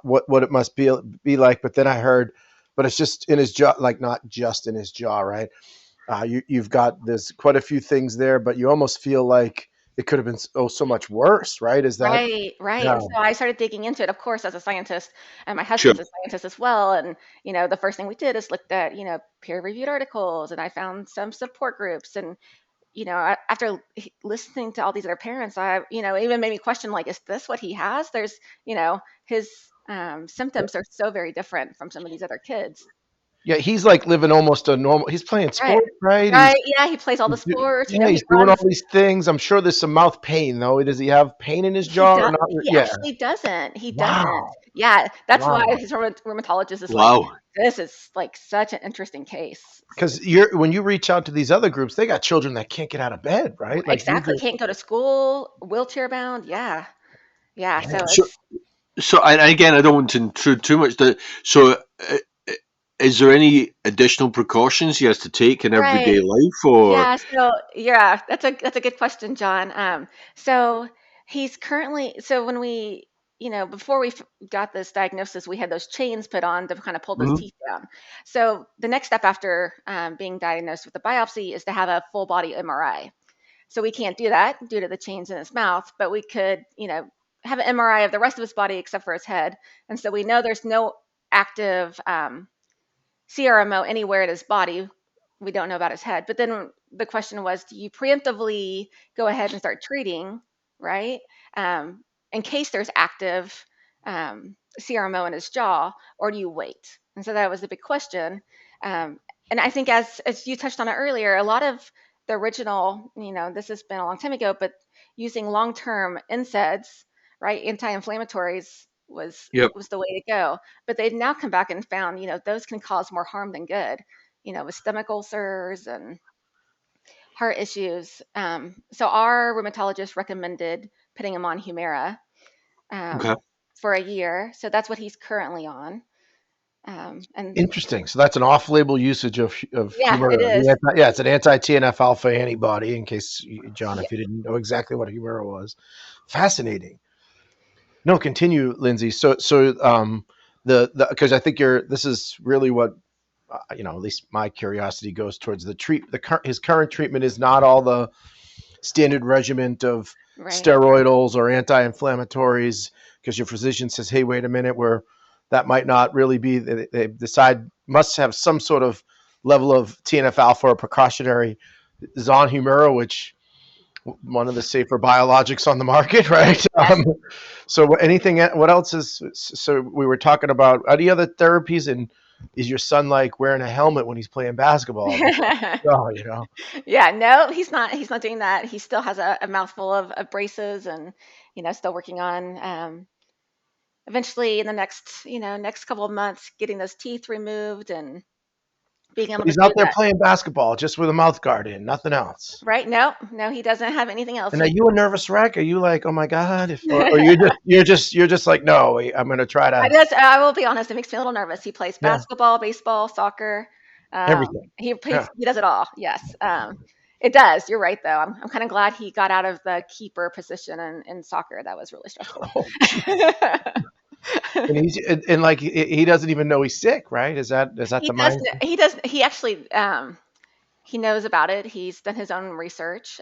what it must be like. But then I heard, but it's just in his jaw, like not just in his jaw, right? You've got there's quite a few things there, but you almost feel like it could have been so much worse, right? Is that Right. yeah. And so I started digging into it, of course, as a scientist, and my Sure. husband's a scientist as well. And, the first thing we did is looked at, peer-reviewed articles, and I found some support groups. And, after listening to all these other parents, even made me question, like, is this what he has? There's, his symptoms are so very different from some of these other kids. Yeah, he's like living almost a normal. He's playing Right. sports, right? Right. Yeah. He plays all the He's sports. yeah, He he's doing all runs. these things. I'm sure there's some mouth pain though. Does he have pain in his jaw or not? He Yeah. actually doesn't. He doesn't. Wow. Yeah, that's why Wow. his rheumatologist is like, Wow. this is like such an interesting case. Because when you reach out to these other groups, they got children that can't get out of bed, right? Like these Exactly. are Can't go to school, wheelchair bound. Yeah. Yeah. So yeah. So, and again, I don't want to intrude too much. So, is there any additional precautions he has to take in everyday right. life, or Yeah. So yeah, that's a good question, John. So he's currently when we before we got this diagnosis, we had those chains put on to kind of pull those Mhm. teeth down. So the next step after being diagnosed with the biopsy is to have a full body MRI. So we can't do that due to the chains in his mouth, but we could, have an MRI of the rest of his body except for his head. And so we know there's no active CRMO anywhere in his body. We don't know about his head. But then the question was, do you preemptively go ahead and start treating, right? In case there's active CRMO in his jaw, or do you wait? And so that was the big question. And I think as you touched on it earlier, a lot of the original, this has been a long time ago, but using long-term NSAIDs, right, anti-inflammatories Yep. was the way to go. But they've now come back and found, those can cause more harm than good, with stomach ulcers and heart issues. So our rheumatologist recommended putting him on Humira Okay. for a year. So that's what he's currently on. And Interesting. So that's an off-label usage of yeah, it Humira. is. Yeah, it's an anti-TNF alpha antibody. In case John, Yeah. if you didn't know exactly what Humira was, fascinating. No, continue, Lindsay. The because I think this is really what at least my curiosity goes towards his current treatment is not all the standard regimen of Right. steroidals or anti-inflammatories because your physician says, hey, wait a minute, where that might not really be. They decide must have some sort of level of TNF alpha or precautionary Zon Humira, which one of the safer biologics on the market, right? Yes. So what else so we were talking about any other therapies, and is your son like wearing a helmet when he's playing basketball? Oh, Yeah, no, he's not doing that. He still has a mouthful of braces, and still working on eventually in the next couple of months getting those teeth removed and being able He's to out do there that. playing basketball just with a mouth guard in, nothing else. Right? No, he doesn't have anything else. And are you a nervous wreck? Are you like, oh my God, or you're just like, no, I'm gonna try to I will be honest, it makes me a little nervous. He plays yeah basketball, baseball, soccer. everything. He does it all. Yes. It does. You're right, though. I'm kind of glad he got out of the keeper position in soccer. That was really stressful. Oh, and and like he doesn't even know he's sick, right? Is that He the does. mind? He does. He actually he knows about it. He's done his own research.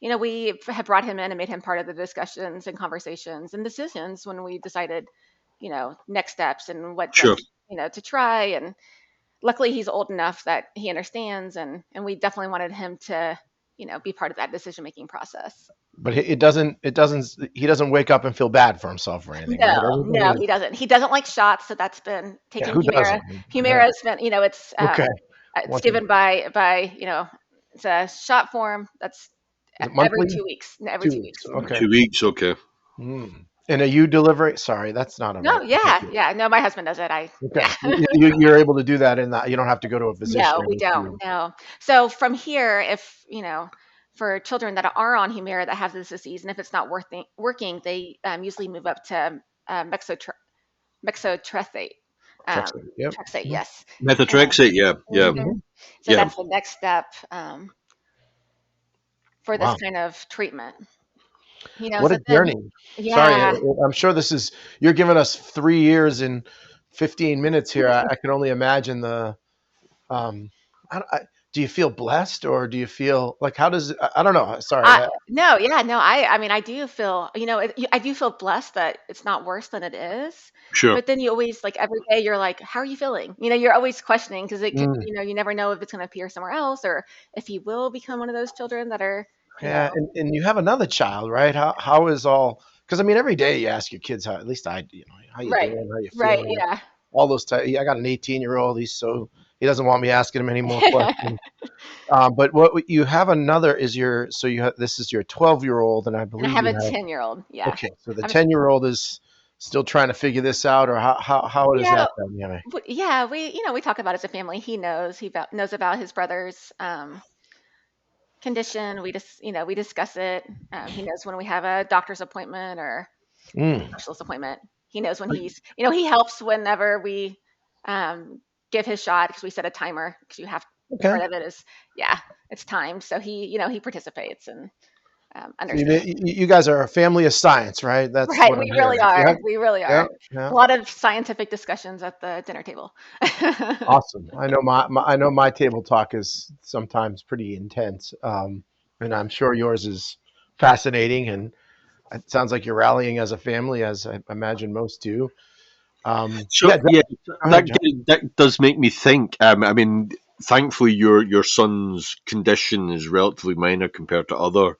We have brought him in and made him part of the discussions and conversations and decisions when we decided, next steps and what Sure. drugs, to try. And luckily, he's old enough that he understands, and we definitely wanted him to, be part of that decision making process. But he doesn't wake up and feel bad for himself or anything, right? No, he doesn't. He doesn't like shots, so that's been Yeah, taking who Humira. doesn't? Humira has been, Okay. it's Once a given by it's a shot form that's Is it every monthly? 2 weeks. No, every 2 2 weeks. weeks. Okay. 2 weeks, okay. And are you delivering? Sorry, that's not a No, right. yeah. No, my husband does it. Okay. Yeah. You're able to do that in that. You don't have to go to a physician No, or we don't. anything. No. So from here, if for children that are on Humira that have this disease, and if it's not working, they usually move up to methotrexate. Trust Um, me. Yep. Trexate, yes. And Methotrexate, yeah. Mhm. so Yeah. that's the next step for this Wow. kind of treatment. What a So then, journey. Sorry, yeah. I'm sure you're giving us 3 years and 15 minutes here. I can only imagine um, do you feel blessed or do you feel like, how does, I don't know. Sorry. No, yeah, no. I mean, I do feel, I do feel blessed that it's not worse than it is. Sure. But then you always like every day you're like, how are you feeling? You're always questioning because it could, Mm, you never know if it's going to appear somewhere else or if he will become one of those children that are, yeah. And you have another child, right? How is all, because I mean, every day you ask your kids how, at least how you right, doing? How you right, feeling? yeah. All those types. I got an 18-year-old. He doesn't want me asking him any more questions. But what you have another is this is your 12-year-old, and I And I believe have you a have 10-year-old. Yeah. okay. So the I'm, 10-year-old is still trying to figure this out, or how is yeah, that dynamic? yeah. We talk about it as a family. He knows knows about his brother's condition. We discuss it. He knows when we have a doctor's appointment or Mm, specialist appointment. He knows when he helps whenever we give his shot because we set a timer because you have okay. part of it is, yeah, it's timed. So he participates and So understands. you guys are a family of science, right? That's Right, what I'm we really hearing. are. Yep. We really Yep. are. Yeah. A lot of scientific discussions at the dinner table. Awesome. I know my table talk is sometimes pretty intense, and I'm sure yours is fascinating. And it sounds like you're rallying as a family, as I imagine most do. So Yeah. yeah, Go ahead, John. that does make me think. I mean, thankfully, your son's condition is relatively minor compared to other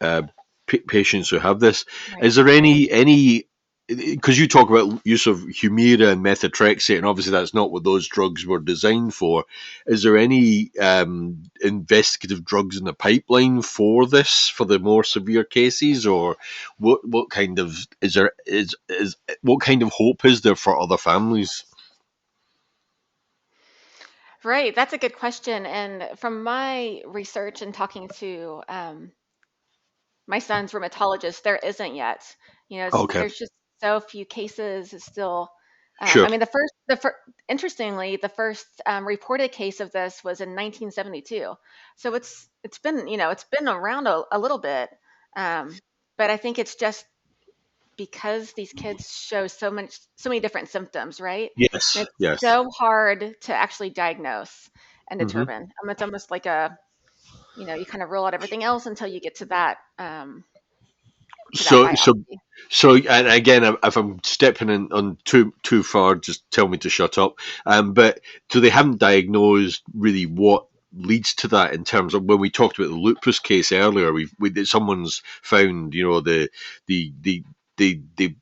uh, patients who have this. Right. Is there any because you talk about use of Humira and methotrexate, and obviously that's not what those drugs were designed for. Is there any investigative drugs in the pipeline for this, for the more severe cases, or what kind of is what kind of hope is there for other families? Right. That's a good question. And from my research and talking to my son's rheumatologist, there isn't yet. Okay, There's just so few cases. It's still, sure, I mean, interestingly, the first reported case of this was in 1972. So it's been, it's been around a little bit, but I think it's just because these kids show so many different symptoms, right? And yes, it's yes. so hard to actually diagnose and hmm determine. It's almost like you kind of rule out everything else until you get to that So, so, biopsy. and again, if I'm stepping in on too far, just tell me to shut up. But so they haven't diagnosed really what leads to that in terms of when we talked about the lupus case earlier. Someone's found, the the the the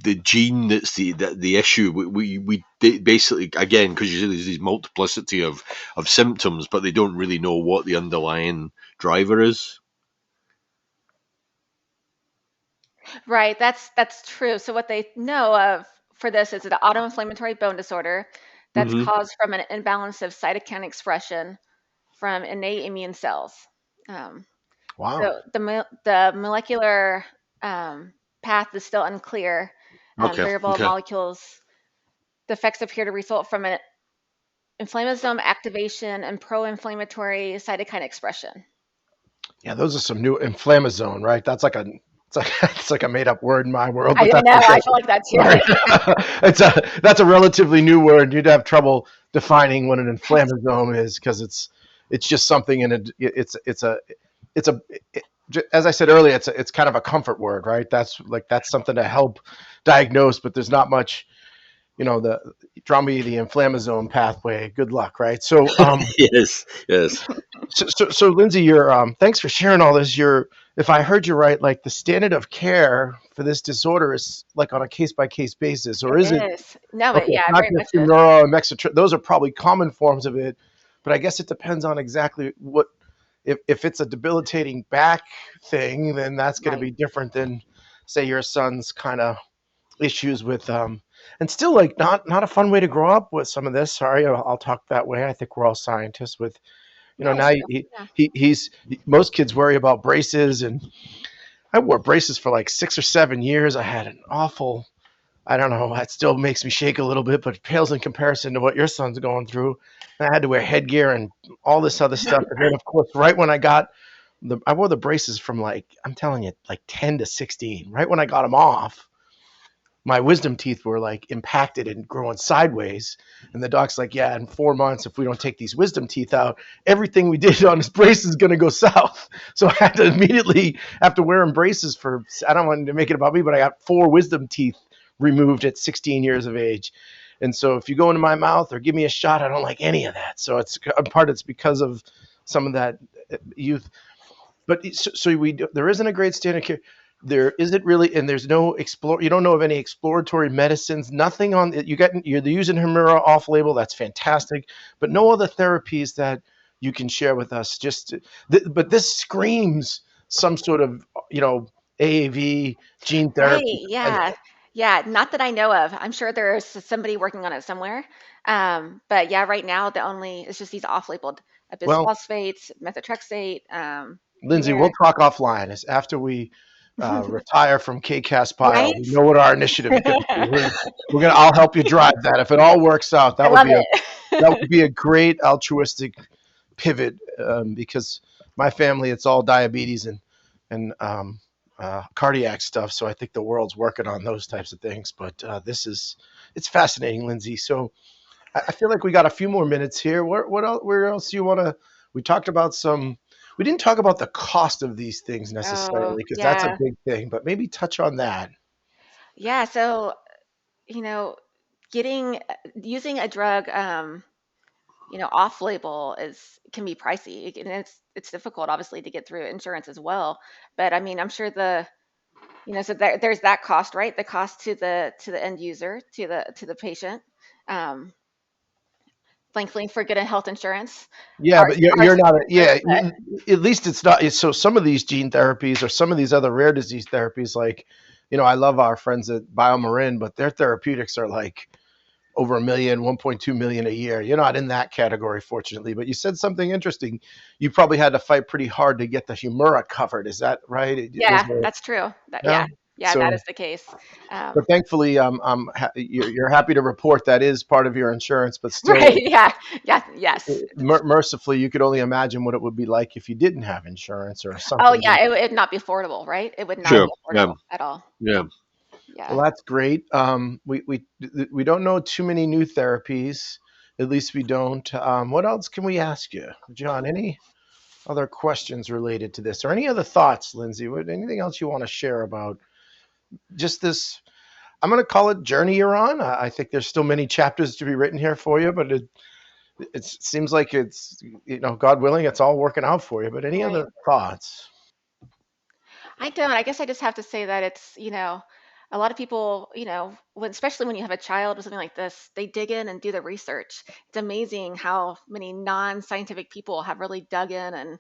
the gene that's the issue. We basically, again, because there's this multiplicity of symptoms, but they don't really know what the underlying driver is. Right, that's true. So what they know of for this is an autoinflammatory bone disorder that's caused from an imbalance of cytokine expression from innate immune cells. Wow. So the molecular path is still unclear. Variable molecules, the effects appear to result from an inflammasome activation and pro-inflammatory cytokine expression. Yeah, those are some new inflammasome, right? That's like a it's like a made up word in my world. I But know, I feel like that too. That's a relatively new word. You'd have trouble defining what an inflammasome is because it's just something, and it's as I said earlier, it's kind of a comfort word, right? That's something to help diagnose, but there's not much, the draw me the inflammasome pathway. Good luck, right? So yes. So Lindsay, you're thanks for sharing all this. If I heard you right, like the standard of care for this disorder is like on a case by case basis, or is it? No, Okay, but yeah, not very much just Humira and Mexitrin. Those are probably common forms of it, but I guess it depends on exactly what. If it's a debilitating back thing, then that's going to be different than, say, your son's kind of issues with and still like not a fun way to grow up with some of this. Sorry, I'll talk that way. I think we're all scientists with now he's most kids worry about braces, and I wore braces for like 6 or 7 years. I had an awful, I don't know, that still makes me shake a little bit, but it pales in comparison to what your son's going through. And I had to wear headgear and all this other stuff. And then of course, right when I wore the braces from like, I'm telling you, like 10 to 16. Right when I got them off, my wisdom teeth were like impacted and growing sideways. And the doc's like, yeah, in 4 months, if we don't take these wisdom teeth out, everything we did on his braces is going to go south. So I had to immediately, after wearing braces I don't want to make it about me, but I got 4 wisdom teeth removed at 16 years of age. And so if you go into my mouth or give me a shot, I don't like any of that. So it's because of some of that youth. But there isn't a great standard of care. There isn't really, and there's no you don't know of any exploratory medicines, nothing on it. You're using Humira off label. That's fantastic, but no other therapies that you can share with us. But this screams some sort of, AAV gene therapy. Right. Yeah. Not that I know of. I'm sure there's somebody working on it somewhere. But yeah, right now it's just these off-labeled Well, bisphosphate, methotrexate. Lindsay, we'll talk offline. As after we retire from KCAS Bio, Right? we know what our initiative is going to be. I'll help you drive that. If it all works out, that would be a great altruistic pivot, because my family, it's all diabetes and cardiac stuff. So I think the world's working on those types of things. But it's fascinating, Lindsay. So I feel like we got a few more minutes here. Where else do you want to? We talked about we didn't talk about the cost of these things necessarily, because that's a big thing, but maybe touch on that. Yeah. So, using a drug, off label can be pricey, and it's difficult, obviously, to get through insurance as well. But I mean, I'm sure so there's that cost, right? The cost to the end user, to the patient. Thankfully for good health insurance. Yeah, but you're not. At least it's not. So some of these gene therapies or some of these other rare disease therapies, like, I love our friends at BioMarin, but their therapeutics are like over 1.2 million a year. You're not in that category, fortunately. But you said something interesting. You probably had to fight pretty hard to get the Humira covered. Is that right? Yeah, that's true. So, that is the case. But thankfully, you're happy to report that is part of your insurance, but still, right? Yes. Mercifully, you could only imagine what it would be like if you didn't have insurance or something. Oh yeah, it would not be affordable, right? It would not be affordable at all. Yeah. Well, that's great. We don't know too many new therapies. At least we don't. What else can we ask you, John? Any other questions related to this, or any other thoughts, Lindsay? Anything else you want to share about just this? I'm going to call it journey you're on. I think there's still many chapters to be written here for you, but it seems like it's, God willing, it's all working out for you. But any other thoughts? I don't. I guess I just have to say that it's, a lot of people, especially when you have a child or something like this, they dig in and do the research. It's amazing how many non-scientific people have really dug in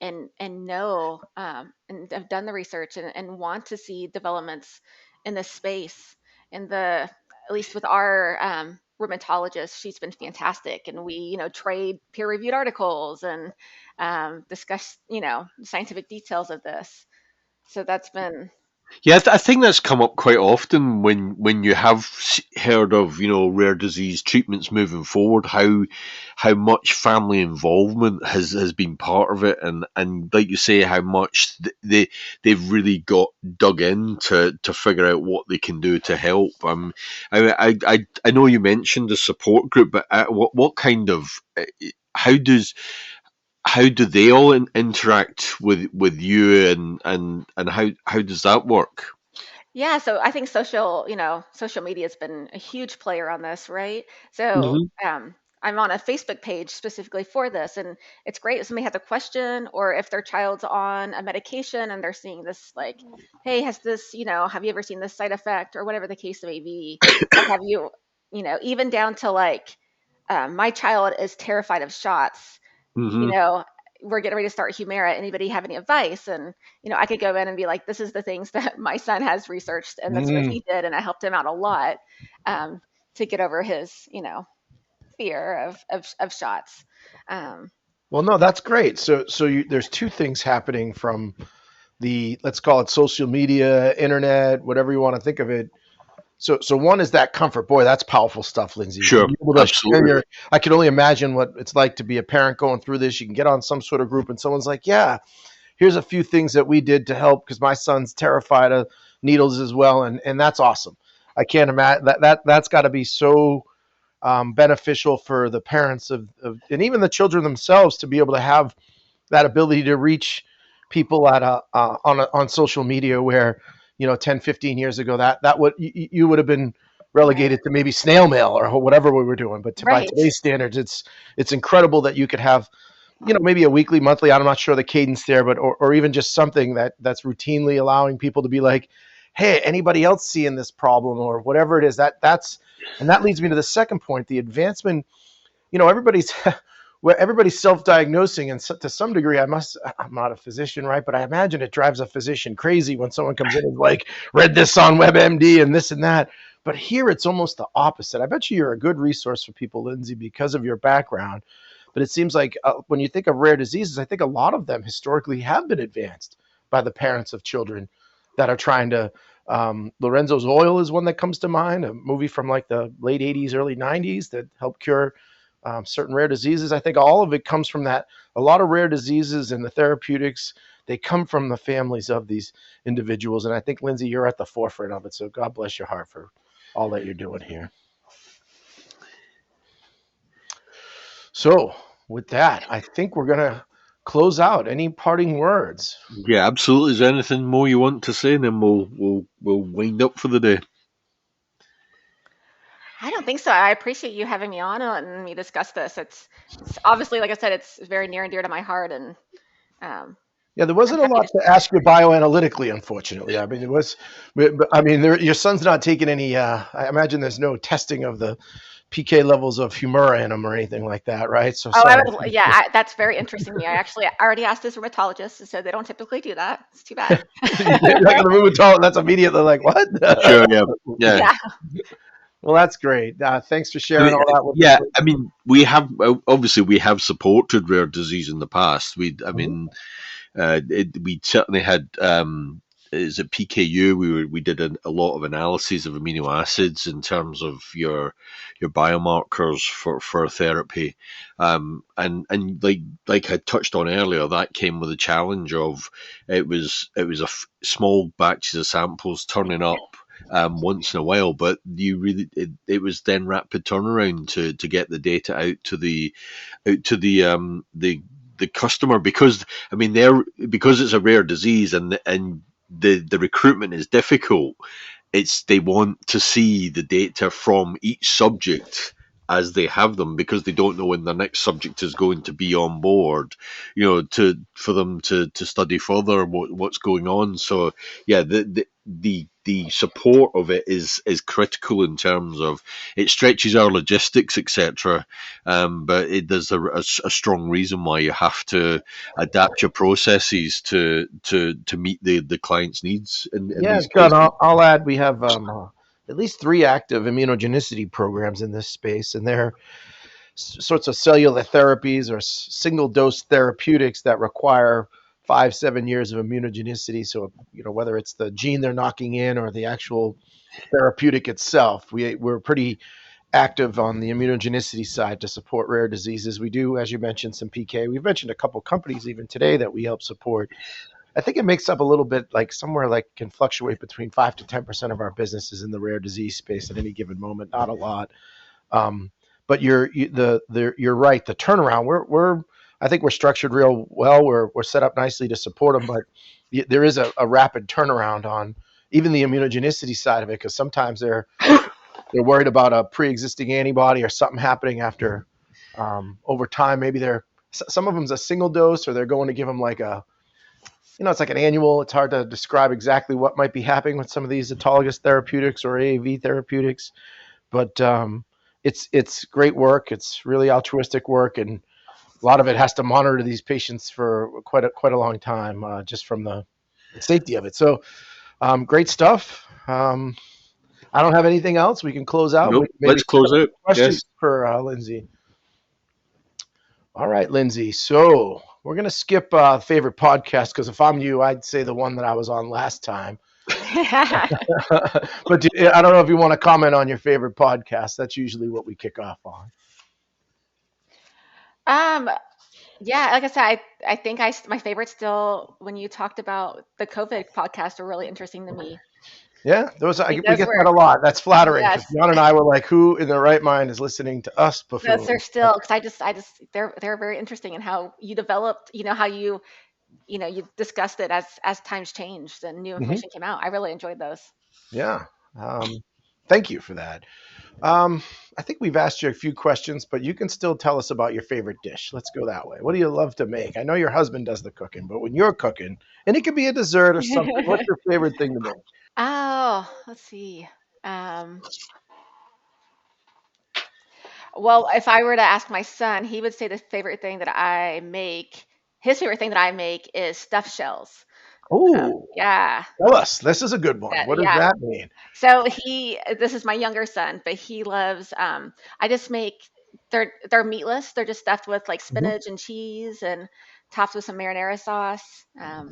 and know and have done the research and want to see developments in this space, at least with our rheumatologist. She's been fantastic, and we trade peer-reviewed articles and discuss scientific details of this. So that's been Yeah, I think that's come up quite often when you have heard of rare disease treatments moving forward. How much family involvement has been part of it, and like you say, how much they've really got dug in to figure out what they can do to help. I know you mentioned the support group, but what kind of how does how do they all interact with you, and how does that work? Yeah, so I think social media has been a huge player on this, right? So Hmm. I'm on a Facebook page specifically for this, and it's great if somebody has a question or if their child's on a medication and they're seeing this, like, hey, has this, have you ever seen this side effect or whatever the case may be, or have you, even down to like, my child is terrified of shots, you Hmm. know, we're getting ready to start Humira. Anybody have any advice? And, I could go in and be like, this is the things that my son has researched, and that's what Mm. he did. And I helped him out a lot um, to get over his, fear of shots. Um, Well, no, that's great. There's two things happening from the, let's call it social media, internet, whatever you want to think of it. So one is that comfort. Boy, that's powerful stuff, Lindsay. To Sure, be able to share absolutely. I can only imagine what it's like to be a parent going through this. You can get on some sort of group and someone's like, yeah, here's a few things that we did to help because my son's terrified of needles as well. And that's awesome. I can't imagine that's got to be so beneficial for the parents of and even the children themselves to be able to have that ability to reach people at on social media where 10-15 years ago that would you would have been right, relegated to maybe snail mail or whatever we were doing, but by right, today's standards it's incredible that you could have maybe a weekly, monthly, I'm not sure the cadence there, but or even just something that's routinely allowing people to be like, hey, anybody else seeing this problem or whatever it is, that's and that leads me to the second point, the advancement. Everybody's where everybody's self-diagnosing, and to some degree, I'm not a physician, right? But I imagine it drives a physician crazy when someone comes in and like read this on WebMD and this and that. But here it's almost the opposite. I bet you're a good resource for people, Lindsay, because of your background. But it seems like when you think of rare diseases, I think a lot of them historically have been advanced by the parents of children that are trying to. Lorenzo's Oil is one that comes to mind, a movie from like the late 80s, early 90s that helped cure certain rare diseases. I think all of it comes from that. A lot of rare diseases and the therapeutics, they come from the families of these individuals. And I think, Lindsay, you're at the forefront of it. So God bless your heart for all that you're doing here. So with that, I think we're going to close out. Any parting words? Yeah, absolutely. Is there anything more you want to say, and then we'll wind up for the day? I don't think so. I appreciate you having me on and me discuss this. It's obviously, like I said, it's very near and dear to my heart, and um, Yeah, there I'm wasn't a happy lot to to share. ask you bioanalytically, unfortunately. I mean, it was, I mean, your son's not taking any, I imagine there's no testing of the PK levels of Humira in them or anything like that, right? So Oh, sorry. yeah, that's very interesting to me. I already asked this rheumatologist and said they don't typically do that. It's too bad. Like the rheumatologist, that's immediately like, what? Sure. Yeah. Yeah. Yeah. Well, that's great. Thanks for I sharing mean, all that with yeah. us. I mean, we have obviously we have supported rare disease in the past. I Mhm. mean, we certainly had. Is it PKU? We did a lot of analyses of amino acids in terms of your biomarkers for therapy, and like I touched on earlier, that came with a challenge of it was small batches of samples turning up once in a while, but it was then rapid turnaround to get the data out to the customer, because I mean because it's a rare disease, and the recruitment is difficult. They want to see the data from each subject as they have them, because they don't know when the next subject is going to be on board, to for them to study further what's going on. So yeah, the support of it is critical in terms of it stretches our logistics, etc. But there's a strong reason why you have to adapt your processes to meet the client's needs in Yeah, these John, cases. I'll add, we have at least 3 active immunogenicity programs in this space, and they're sorts of cellular therapies or single dose therapeutics that require 5-7 years of immunogenicity. So, whether it's the gene they're knocking in or the actual therapeutic itself, we're pretty active on the immunogenicity side to support rare diseases. We do, as you mentioned, some PK. We've mentioned a couple companies even today that we help support. I think it makes up a little bit, like somewhere like can fluctuate between 5 to 10% of our businesses in the rare disease space at any given moment. Not a lot. But you're right. The turnaround, I think we're structured real well. We're set up nicely to support them, but there is a rapid turnaround on even the immunogenicity side of it, because sometimes they're worried about a pre-existing antibody or something happening after over time. Maybe some of them's a single dose, or they're going to give them like it's like an annual. It's hard to describe exactly what might be happening with some of these autologous therapeutics or AAV therapeutics, but it's great work. It's really altruistic work, and a lot of it has to monitor these patients for quite a long time, just from the safety of it. So, great stuff. I don't have anything else. We can close out. Nope. Let's close out. Questions for Lindsay. All right, Lindsay. So we're going to skip favorite podcast, because if I'm you, I'd say the one that I was on last time. But I don't know if you want to comment on your favorite podcast. That's usually what we kick off on. Yeah, like I said, I think my favorite still, when you talked about the COVID podcast, are really interesting to me. Yeah, we get that a lot. That's flattering. Yes. John and I were like, who in their right mind is listening to us before? They're still, because they're very interesting in how you developed, how you discussed it as times changed and new information came out. I really enjoyed those. Yeah. Thank you for that. I think we've asked you a few questions, but you can still tell us about your favorite dish. Let's go that way. What do you love to make? I know your husband does the cooking, but when you're cooking, and it could be a dessert or something, what's your favorite thing to make? Oh, let's see. Well, if I were to ask my son, he would say his favorite thing that I make is stuffed shells. Oh, yeah. Tell us. This is a good one. What does that mean? So this is my younger son, but he loves, I just make, they're meatless. They're just stuffed with like spinach and cheese and topped with some marinara sauce.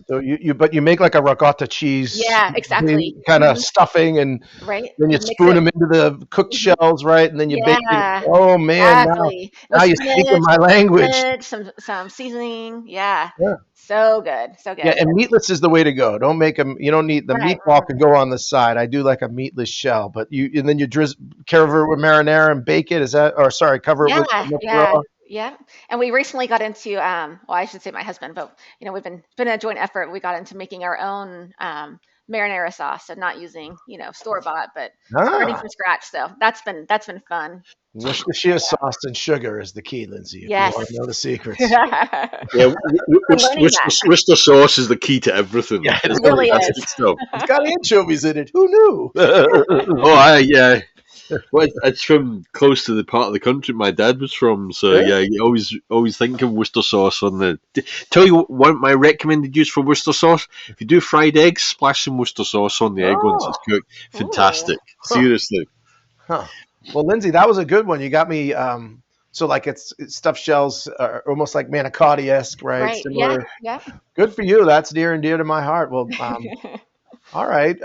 So but you make like a ricotta cheese. Yeah, exactly. Kind of stuffing, and then you spoon them into the cooked shells, right? And then you bake it. Oh man, exactly. Now you're speaking my language. Some seasoning. Yeah. So good. Yeah, and meatless is the way to go. Don't make them. You don't need the meatball can go on the side. I do like a meatless shell, but then you cover it with marinara and bake it. Cover it with mozzarella. Yeah. And we recently got into, I should say my husband, but we've been a joint effort. We got into making our own marinara sauce, and not using, store bought, but starting from scratch. So that's been fun. Worcestershire sauce and sugar is the key, Lindsay. Yes. You want to know the secrets. Worcester sauce is the key to everything. Yeah, it really is. It's got anchovies in it. Who knew? Yeah. Well, it's from close to the part of the country my dad was from, so you always think of Worcester sauce on the. Tell you what, my recommended use for Worcester sauce: if you do fried eggs, splash some Worcester sauce on the egg once it's cooked. Fantastic, seriously. Huh. Well, Lindsay, that was a good one. You got me. So like it's stuffed shells, are almost like manicotti-esque, right? Right. Similar. Yeah. Good for you. That's near and dear to my heart. Well. All right.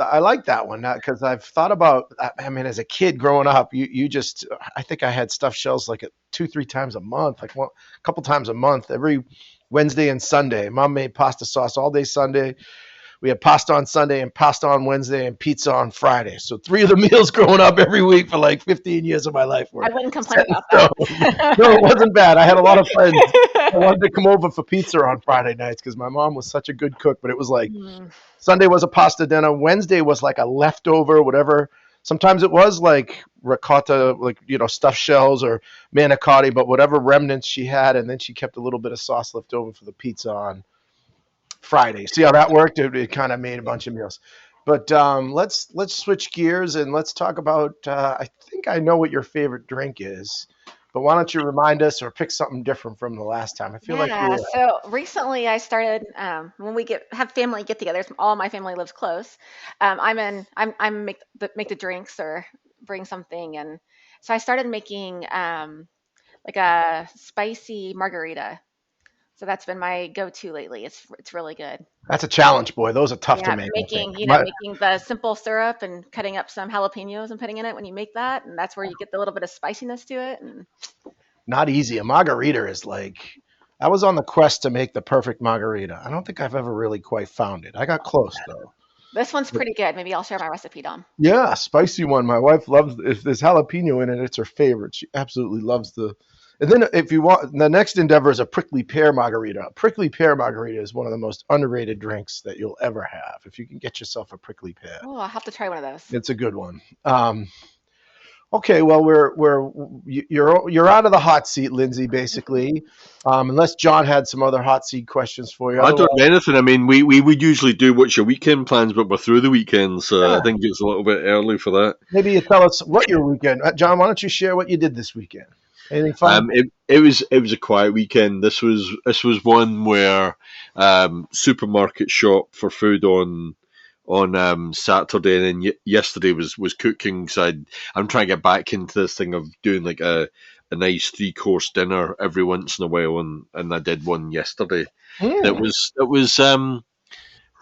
I like that one because I've thought about, as a kid growing up, I think I had stuffed shells like 2-3 times a month, like a couple times a month, every Wednesday and Sunday. Mom made pasta sauce all day Sunday. We had pasta on Sunday and pasta on Wednesday and pizza on Friday. So 3 of the meals growing up every week for like 15 years of my life. I wouldn't complain about that. No, it wasn't bad. I had a lot of friends. I wanted to come over for pizza on Friday nights because my mom was such a good cook, but it was like Sunday was a pasta dinner. Wednesday was like a leftover, whatever. Sometimes it was like ricotta, like, stuffed shells or manicotti, but whatever remnants she had. And then she kept a little bit of sauce left over for the pizza on Friday. See how that worked? It kind of made a bunch of meals. But let's switch gears and let's talk about. I think I know what your favorite drink is. But why don't you remind us or pick something different from the last time? I feel like Yeah. So recently, I started when we have family get-togethers. All my family lives close. I'm make the drinks or bring something, and so I started making like a spicy margarita. So that's been my go-to lately. It's really good. that's a challenge, boy. Those are tough to Yeah, make, I think. making the simple syrup and cutting up some jalapenos and putting in it when you make that, and that's where you get the little bit of spiciness to it. And Not easy. A margarita is like, I was on the quest to make the perfect margarita. I don't think I've ever really quite found it. I got close though. this one's pretty good. Maybe I'll share my recipe, Dom. Yeah, spicy one. My wife loves, if there's jalapeno in it, it's her favorite. She absolutely loves the. And then if you want, the next endeavor is a prickly pear margarita. A prickly pear margarita is one of the most underrated drinks that you'll ever have. If you can get yourself a prickly pear, Oh, I'll have to try one of those. it's a good one. Okay, well, you're out of the hot seat, Lindsay, basically, unless John had some other hot seat questions for you. I don't Otherwise, know anything. I mean, we would usually do what's your weekend plans, but we're through the weekend, so Yeah. I think it's a little bit early for that. maybe you tell us what your weekend. John, why don't you share what you did this weekend? Anything fun? It was a quiet weekend. This was one where supermarket shop for food on Saturday, and then yesterday was cooking. So I'm trying to get back into this thing of doing like a nice 3-course dinner every once in a while, and I did one yesterday. It was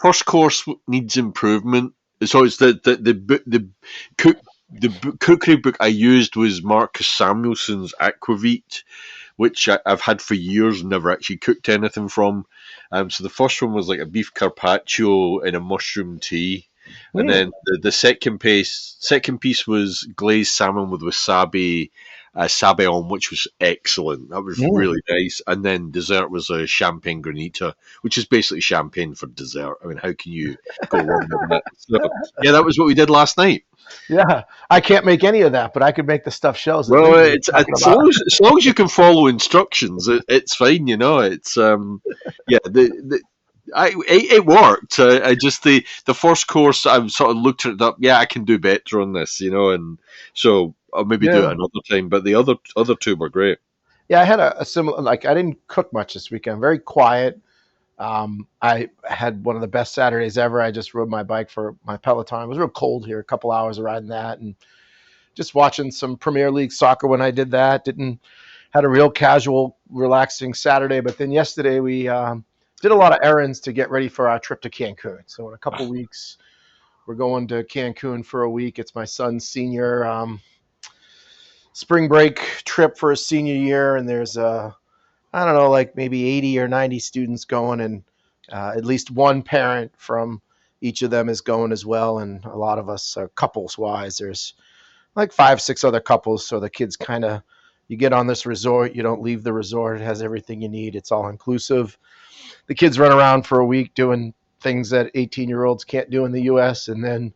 first course needs improvement. So it's the cook. The cookery book I used was Marcus Samuelson's Aquavit, which I've had for years, never actually cooked anything from. So the first one was like a beef carpaccio in a mushroom tea, and then the second piece was glazed salmon with wasabi, sabayon, which was excellent. That was really nice. And then dessert was a champagne granita, which is basically champagne for dessert. I mean, how can you go wrong with that? So, yeah, that was what we did last night. Yeah, I can't make any of that, but I could make the stustuffed shells. Well, it's as long as you can follow instructions, it's fine. You know, it's yeah. It worked. I just the first course I sort of looked it up. Yeah, I can do better on this, you know, and so I'll maybe do it another time. But the other two were great. Yeah, I had a similar. Like, I didn't cook much this weekend. Very quiet. I had one of the best Saturdays ever. I just rode my bike for my Peloton. It was real cold here, a couple hours riding that, and just watching some Premier League soccer when I did that. Had a real casual, relaxing Saturday. But then yesterday we did a lot of errands to get ready for our trip to Cancun. So in a couple weeks, we're going to Cancun for a week. It's my son's senior spring break trip for his senior year, and there's I don't know, like maybe 80 or 90 students going, and at least one parent from each of them is going as well. And a lot of us, couples wise, there's like 5-6 other couples. So the kids kind of, you get on this resort, you don't leave the resort. It has everything you need. It's all inclusive. The kids run around for a week doing things that 18-year-olds can't do in the U.S. And then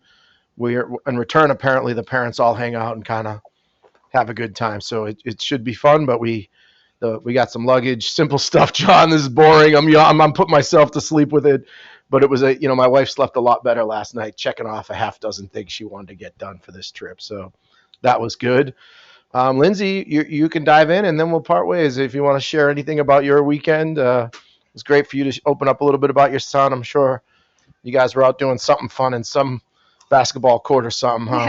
in return, apparently the parents all hang out and kind of have a good time. So it should be fun, but we got some luggage, simple stuff. John, this is boring. I'm putting myself to sleep with it, but it was my wife slept a lot better last night, checking off a half dozen things she wanted to get done for this trip. So that was good. Lindsay, you can dive in, and then we'll part ways. If you want to share anything about your weekend, it was great for you to open up a little bit about your son. I'm sure you guys were out doing something fun in some basketball court or something, huh?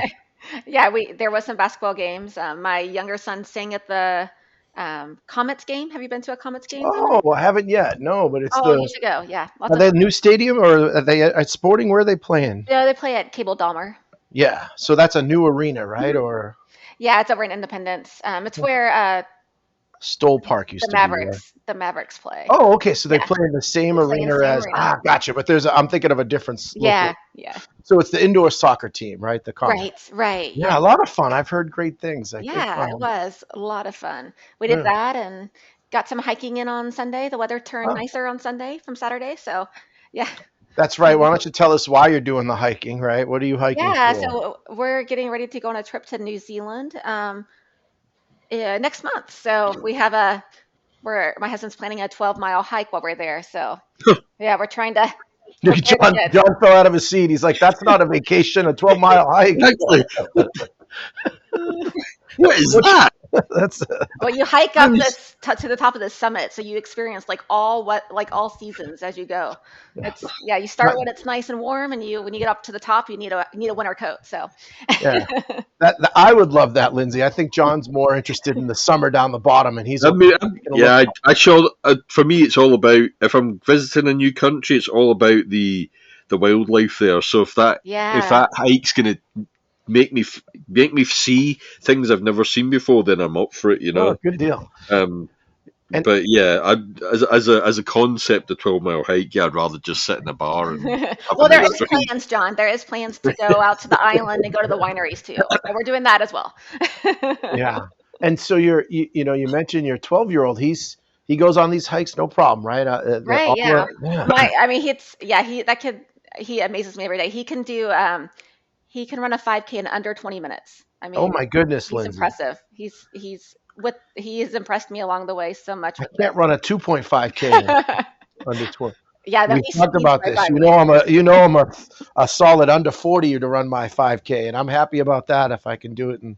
Yeah, there was some basketball games. My younger son sang at the Comets game. Have you been to a Comets game? Oh, I haven't yet. No, but it's you should go. Yeah. Are they a new stadium, or are they at Sporting? Where are they playing? Yeah, they play at Cable Dahmer. Yeah, so that's a new arena, right? Or yeah, it's over in Independence. It's where Stoll Park used to be. The Mavericks play. Oh, okay. So they play in the same arena as gotcha. But I'm thinking of a different. Yeah. So it's the indoor soccer team, right? The Comets. Right. Yeah, a lot of fun. I've heard great things. It was a lot of fun. We did that and got some hiking in on Sunday. The weather turned nicer on Sunday from Saturday, so yeah. That's right. Why don't you tell us why you're doing the hiking, right? What are you hiking for? So we're getting ready to go on a trip to New Zealand next month. So we have my husband's planning a 12-mile hike while we're there. So yeah, we're trying to. John fell out of his seat. He's like, "That's not a vacation, a 12-mile hike." What is that? That's well, you hike up this to the top of the summit, so you experience all seasons as you go. It's you start when it's nice and warm, and when you get up to the top, you need a winter coat. So yeah, I would love that, Lindsay. I think John's more interested in the summer down the bottom, and he's. I show. For me, it's all about if I'm visiting a new country, it's all about the wildlife there. So if that hike's going to make me see things I've never seen before, then I'm up for it. Oh, good deal. But yeah, as a concept, a 12-mile hike, I'd rather just sit in a bar. And well, there is plans, John. There is plans to go out to the island and go to the wineries too. So we're doing that as well. Yeah, and so you mentioned your 12-year-old. He goes on these hikes, no problem, right? Right. Yeah. That kid. He amazes me every day. He can do. He can run a 5K in under 20 minminutes. I mean, oh my goodness, he's Lindsay. Impressive. He has impressed me along the way so much. I can't run a 2.5K under 20. Yeah, we talked about this. I'm a solid under 40 to run my 5K, and I'm happy about that if I can do it in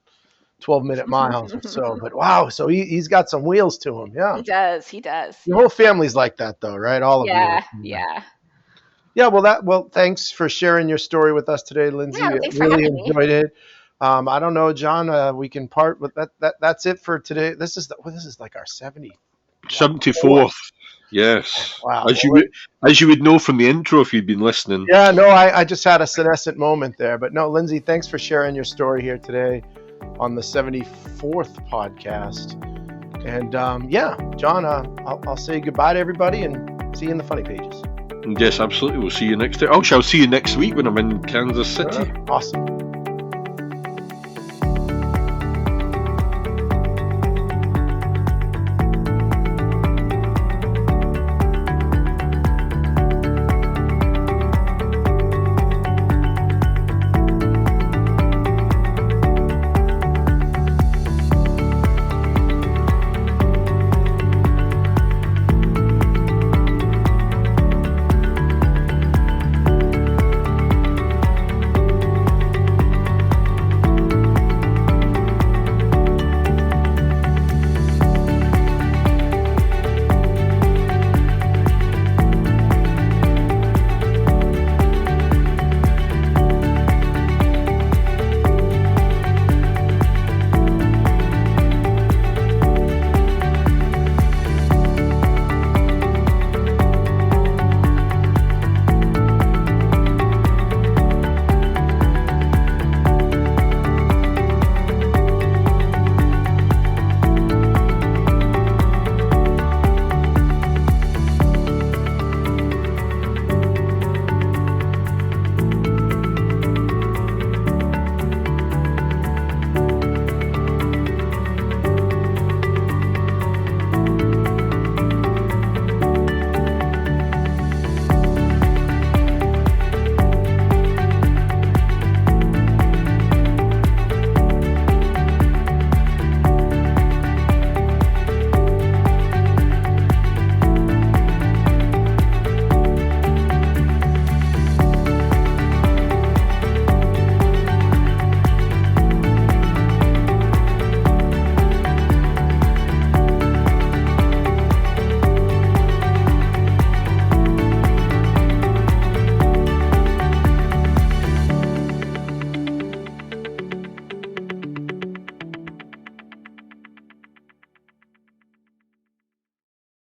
12-minute miles or so. But wow, so he's got some wheels to him. Yeah, he does. Your whole family's like that, though, right? All of you. Yeah. Well, thanks for sharing your story with us today, Lindsay. Yeah, thanks for having me. Enjoyed it. I don't know, John. We can part with that. That's it for today. This is like our 74th. Yes. Wow. As you would know from the intro if you'd been listening. Yeah. No, I just had a senescent moment there. But no, Lindsay, thanks for sharing your story here today on the 74th podcast. And John, I'll say goodbye to everybody and see you in the funny pages. Yes, absolutely. We'll see you next time. I'll see you next week when I'm in Kansas City. Awesome.